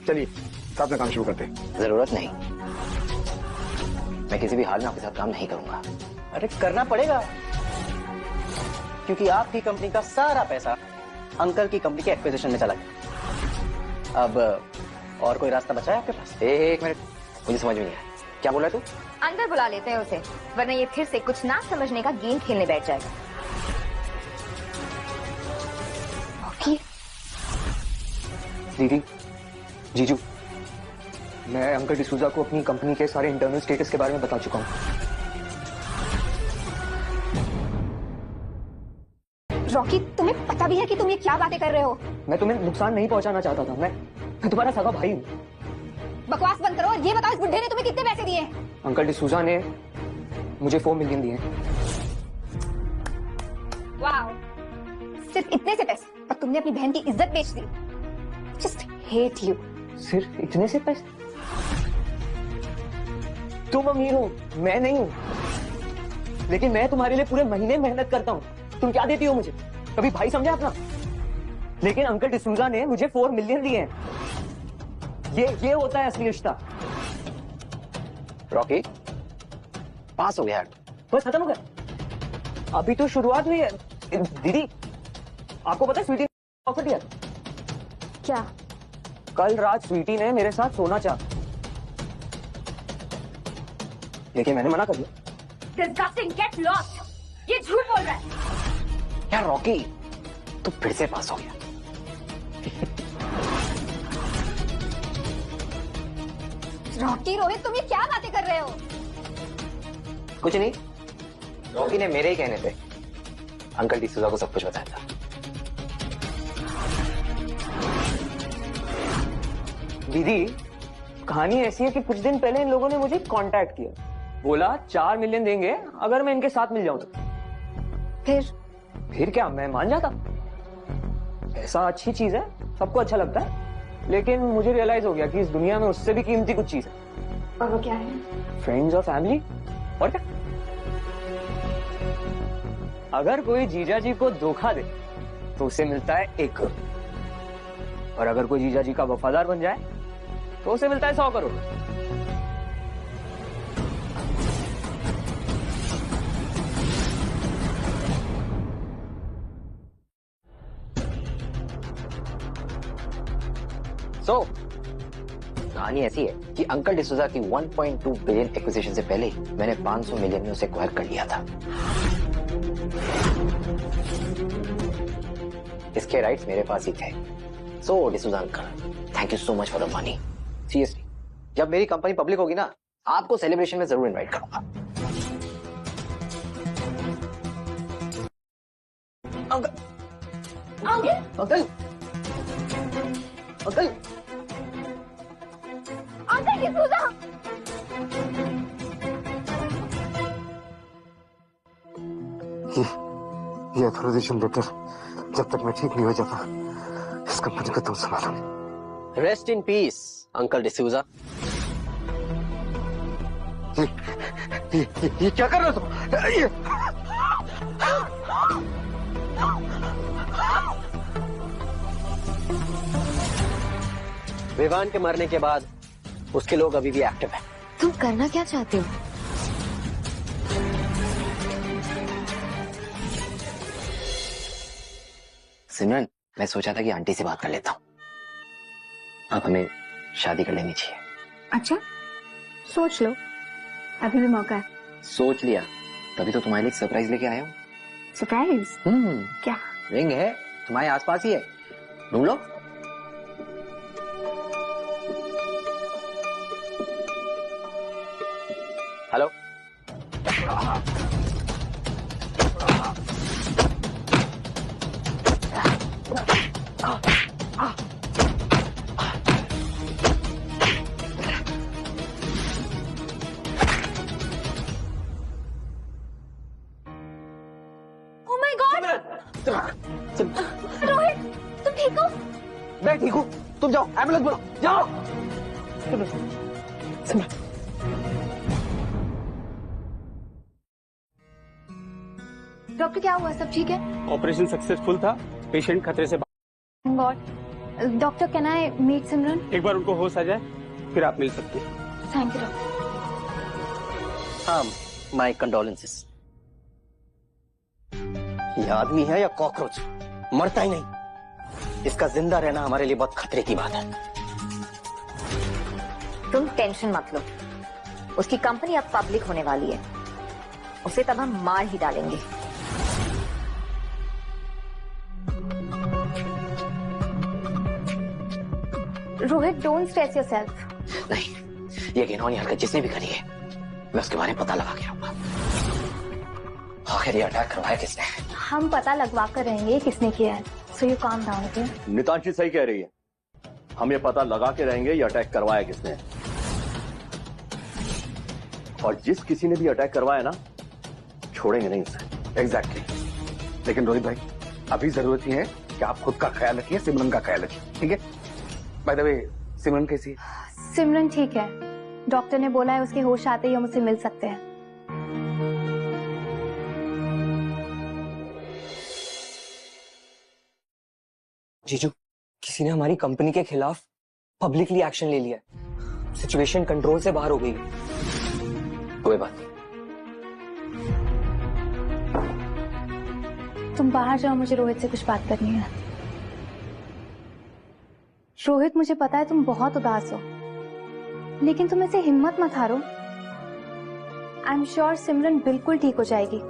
चलिए साथ में काम शुरू करते हैं। जरूरत नहीं, मैं किसी भी हाल में आपके साथ काम नहीं करूंगा। अरे करना पड़ेगा, क्योंकि आपकी कंपनी का सारा पैसा अंकल की कंपनी के एक्विजिशन में चला गया। अब और कोई रास्ता बचा है आपके पास? एक मिनट, मुझे समझ में नहीं आया, क्या बोला तू? अंदर बुला लेते हैं उसे, वरना ये फिर से कुछ ना समझने का गेम खेलने बैठ जाएगा। दीदी, जीजू, मैं अंकल डिसूजा को अपनी कंपनी के सारे इंटरनल स्टेटस के बारे में बता चुका हूँ। रॉकी, तुम्हें पता भी है कि तुम ये क्या बातें कर रहे हो? मैं तुम्हें नुकसान नहीं पहुंचाना चाहता था। मैं तुम्हारा सगा भाई हूँ। बकवास बंद करो और ये बताओ इस बुढ़े ने तुम्हें कितने पैसे दिए? अंकल डिसूजा ने मुझे 4 मिलियन दिए। वाओ, सिर्फ इतने से पैसे और तुमने अपनी बहन की इज्जत बेच दी। Just hate you. सिर्फ इतने से पैसे? तुम अमीर हो, मैं नहीं हूं, लेकिन मैं तुम्हारे लिए पूरे महीने मेहनत करता हूं। तुम क्या देती हो मुझे? कभी भाई समझा अपना? लेकिन अंकल डिसूजा ने मुझे 4 मिलियन दिए हैं। ये होता है असली रिश्ता। रॉकी, पास हो गया। बस खत्म हो गया? अभी तो शुरुआत हुई है। दीदी, आपको पता है स्वीटी ने ऑफर दिया? क्या? कल रात स्वीटी ने मेरे साथ सोना चाहा, लेकिन मैंने मना कर दिया। Disgusting, get lost! ये झूठ बोल रहा है। यार रॉकी, तू फिर से पास हो गया। रॉकी, रोहित, तुम ये क्या बातें कर रहे हो? कुछ नहीं, रॉकी ने मेरे ही कहने पे अंकल डिसूजा को सब कुछ बताया था। दीदी, कहानी ऐसी है कि कुछ दिन पहले इन लोगों ने मुझे कांटेक्ट किया, बोला 4 मिलियन देंगे अगर मैं इनके साथ मिल जाऊं तो। फिर क्या, मैं मान जाता। ऐसा अच्छी चीज है, सबको अच्छा लगता है, लेकिन मुझे रियलाइज हो गया कि इस दुनिया में उससे भी कीमती कुछ चीज है। और वो क्या है? फ्रेंड्स और फैमिली। और क्या? अगर कोई जीजा जी को धोखा दे तो उसे मिलता है 1 करोड़, और अगर कोई जीजा जी का वफादार बन जाए तो उसे मिलता है 100 करोड़। कहानी ऐसी है कि अंकल डिसूजा की 1.2 बिलियन एक्विजिशन से पहले ही मैंने 500 मिलियन में उसे एक्वायर कर लिया था। इसके राइट्स मेरे पास ही थे। So D'Souza uncle, thank you so much for the money. Seriously, जब मेरी कंपनी पब्लिक होगी ना, आपको सेलिब्रेशन में जरूर इनवाइट करूंगा। Uncle uncle uncle uncle D'Souza! ये ऑथराइजेशन लेटर जब तक मैं ठीक नहीं हो जाता, इस कंपनी को तुम संभालो। Rest in peace uncle D'Souza. ये क्या कर रहे हो तुम? विवान के मरने के बाद उसके लोग अभी भी एक्टिव हैं। तुम करना क्या चाहते हो? सिमरन, मैं सोचा था कि आंटी से बात कर लेता हूँ। अब हमें शादी कर लेनी चाहिए। अच्छा, सोच लो, अभी भी मौका है। सोच लिया, तभी तो तुम्हारे लिए एक सरप्राइज लेके आया हूँ। सरप्राइज? क्या? रिंग है, तुम्हारे आसपास ही है, ढूंढ लो। Hello, Oh my God! Rohit, तुम ठीक हो? मैं ठीक हूँ, तुम जाओ, एम्बुलेंस बुलाओ, जाओ। डॉक्टर, क्या हुआ? सब ठीक है? ऑपरेशन सक्सेसफुल था, पेशेंट खतरे से गॉड। Doctor, can I meet Simran? एक बार उनको होश आ जाए फिर आप मिल सकते हैं। Thank you doctor. हाँ, माय कंडोलेंसेस। ये आदमी है या कॉकरोच, मरता ही नहीं। इसका जिंदा रहना हमारे लिए बहुत खतरे की बात है। तुम टेंशन मत लो, उसकी कंपनी अब पब्लिक होने वाली है, उसे तब हम मार ही डालेंगे। Rohit, don't stress yourself. नहीं, ये घिनौनी हरकत जिसने भी करी है, मैं उसके बारे में पता लगा के रहूंगा। आखिर ये अटैक करवाया किसने? हम पता लगवा कर रहेंगे किसने किया है। So you calm down. Nitanshi सही कह रही है, हम ये पता लगा के रहेंगे ये अटैक करवाया किसने। और जिस किसी ने भी अटैक करवाया ना, छोड़ेंगे नहीं उसे। एग्जैक्टली। लेकिन रोहित भाई, अभी जरूरत ही है कि आप खुद का ख्याल रखिए, सिमरन का ख्याल रखिए, ठीक है? बाय द वे, सिमरन कैसी है? सिमरन ठीक है, डॉक्टर ने बोला है उसके होश आते ही हम उससे मिल सकते हैं। जीजू, किसी ने हमारी कंपनी के खिलाफ पब्लिकली एक्शन ले लिया है। सिचुएशन कंट्रोल से बाहर हो गई है। कोई बात नहीं। तुम बाहर जाओ, मुझे रोहित से कुछ बात करनी है। रोहित, मुझे पता है तुम बहुत उदास हो, लेकिन तुम ऐसे हिम्मत मत हारो। आई एम श्योर सिमरन बिल्कुल ठीक हो जाएगी।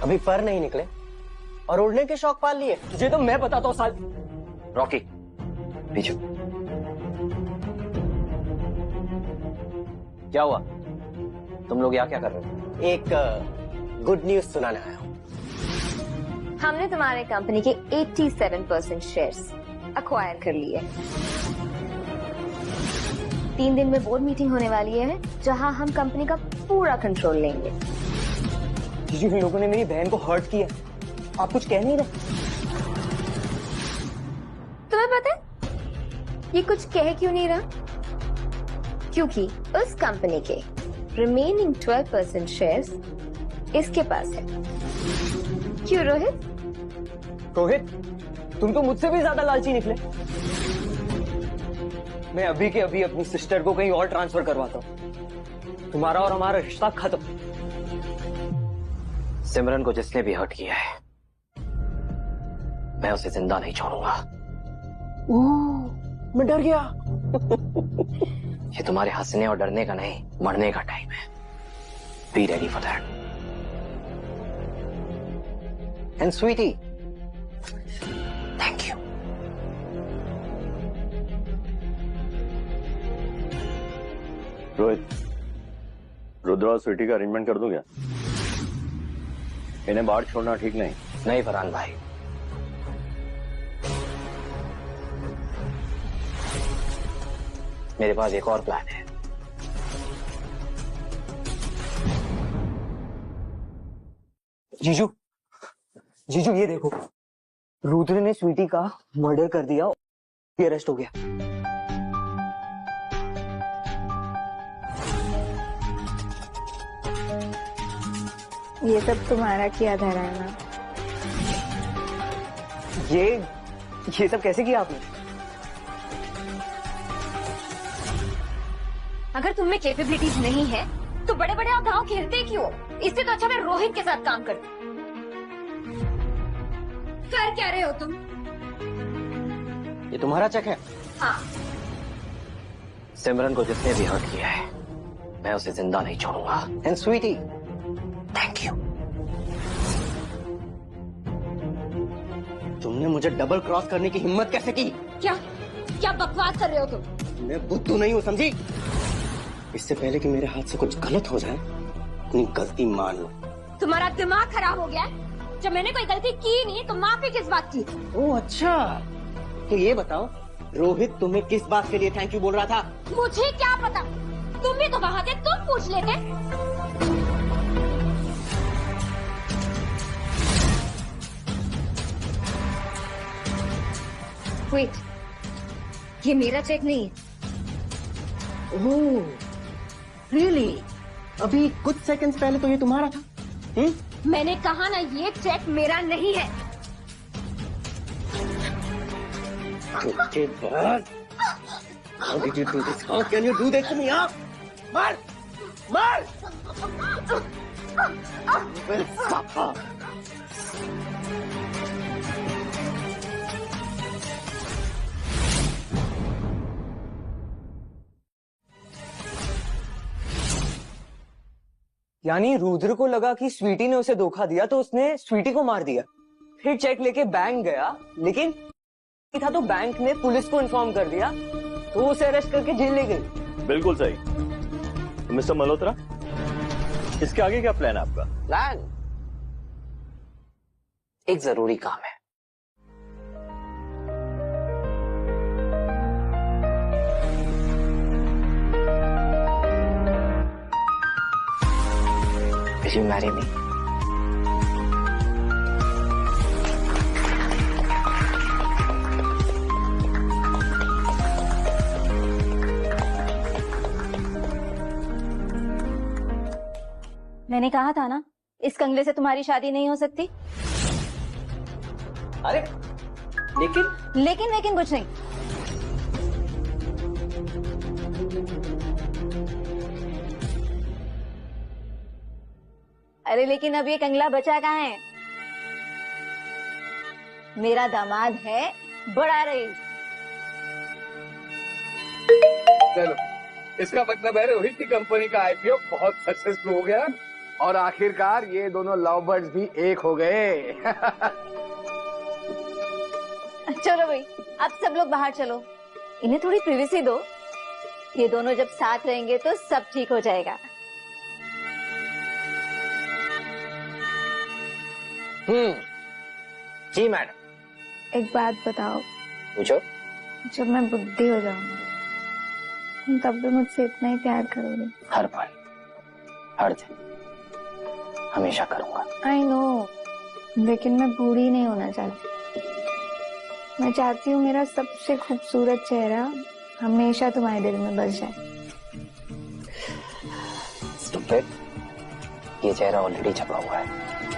अभी पर नहीं निकले और उड़ने के शौक पाल लिए। तुझे तो मैं बताता हूँ साल। रॉकी, पीछे। क्या हुआ? तुम लोग यहाँ क्या कर रहे हो? एक गुड न्यूज सुनाने आया हूँ। हमने तुम्हारे कंपनी के 87% शेयर्स अक्वायर कर लिए। 3 दिन में बोर्ड मीटिंग होने वाली है, जहां हम कंपनी का पूरा कंट्रोल लेंगे। जीजू, इन लोगों ने मेरी बहन को हर्ट किया। आप कुछ कह नहीं रहे? तुम्हें पता है ये कुछ कह क्यों नहीं रहा? क्योंकि उस कंपनी के रिमेनिंग 12% शेयर्स इसके पास है। क्यों रोहित? रोहित, तुम तो मुझसे भी ज्यादा लालची निकले। मैं अभी के अभी अपनी सिस्टर को कहीं और ट्रांसफर करवाता हूँ। तुम्हारा और हमारा रिश्ता खत्म। सिमरन को जिसने भी हर्ट किया है, मैं उसे जिंदा नहीं छोड़ूंगा। मैं डर गया। ये तुम्हारे हंसने और डरने का नहीं, मरने का टाइम है। Be ready for that. And Sweety, thank you. Rohit, Rudra और स्वीटी का अरेंजमेंट कर दो क्या? इन्हें बाहर छोड़ना ठीक नहीं। नहीं फरहान भाई, मेरे पास एक और प्लान है। जीजू, जीजू ये देखो, रुद्र ने स्वीटी का मर्डर कर दिया, ये अरेस्ट हो गया। ये सब तुम्हारा किया धरा है ना? ये सब कैसे किया आपने? अगर तुम में कैपेबिलिटीज नहीं है तो बड़े बड़े आप गाँव खेलते क्यों? इससे तो अच्छा मैं रोहित के साथ काम करती। कर क्या रहे हो तुम? ये तुम्हारा चेक है? हाँ। सिमरन को जिसने भी हर्ट किया है, मैं उसे जिंदा नहीं छोड़ूंगा। And Sweety, thank you. तुमने मुझे डबल क्रॉस करने की हिम्मत कैसे की? क्या बकवास कर रहे हो तुम? मैं बुद्धू नहीं हूँ, समझी? इससे पहले कि मेरे हाथ से कुछ गलत हो जाए, अपनी गलती मान लो। तुम्हारा दिमाग खराब हो गया है? जब मैंने कोई गलती की नहीं तो माफी किस बात की? ओह अच्छा, तो ये बताओ रोहित तुम्हें किस बात के लिए थैंक यू बोल रहा था? मुझे क्या पता, तुम भी तो वहां थे, तुम पूछ लेते। वेट, ये मेरा चेक नहीं है। Oh really? अभी कुछ सेकंड्स पहले तो ये तुम्हारा था। मैंने कहा ना, ये चेक मेरा नहीं है। उसके बाद How did you do this? How can you do this to me? Huh? मार! मार! Well, stop. यानी रुद्र को लगा कि स्वीटी ने उसे धोखा दिया तो उसने स्वीटी को मार दिया, फिर चेक लेके बैंक गया, लेकिन था तो बैंक ने पुलिस को इन्फॉर्म कर दिया तो उसे अरेस्ट करके जेल ले गई। बिल्कुल सही। तो मिस्टर मल्होत्रा, इसके आगे क्या प्लान है आपका? प्लान एक जरूरी काम है। Will you marry me? मैंने कहा था ना, इस कंगले से तुम्हारी शादी नहीं हो सकती। अरे लेकिन कुछ नहीं। अरे लेकिन अब ये कंगला बचा कहाँ है? मेरा दामाद है बड़ा रईस। चलो, इसका मतलब है रोहित की कंपनी का आईपीओ बहुत सक्सेसफुल हो गया और आखिरकार ये दोनों लव बर्ड्स भी एक हो गए। चलो भाई, अब सब लोग बाहर चलो, इन्हें थोड़ी प्रिवेसी दो। ये दोनों जब साथ रहेंगे तो सब ठीक हो जाएगा। जी मैडम। एक बात बताओ, पूछो। जब मैं बुढ़ी हो जाऊंगी तब भी मुझसे इतना ही प्यार करोगे? हर पल, हर दिन, हमेशा करूंगा। आई नो, लेकिन मैं बूढ़ी नहीं होना चाहती। मैं चाहती हूँ मेरा सबसे खूबसूरत चेहरा हमेशा तुम्हारे दिल में बस जाए। स्टूपिड, ये चेहरा ऑलरेडी छपा हुआ है।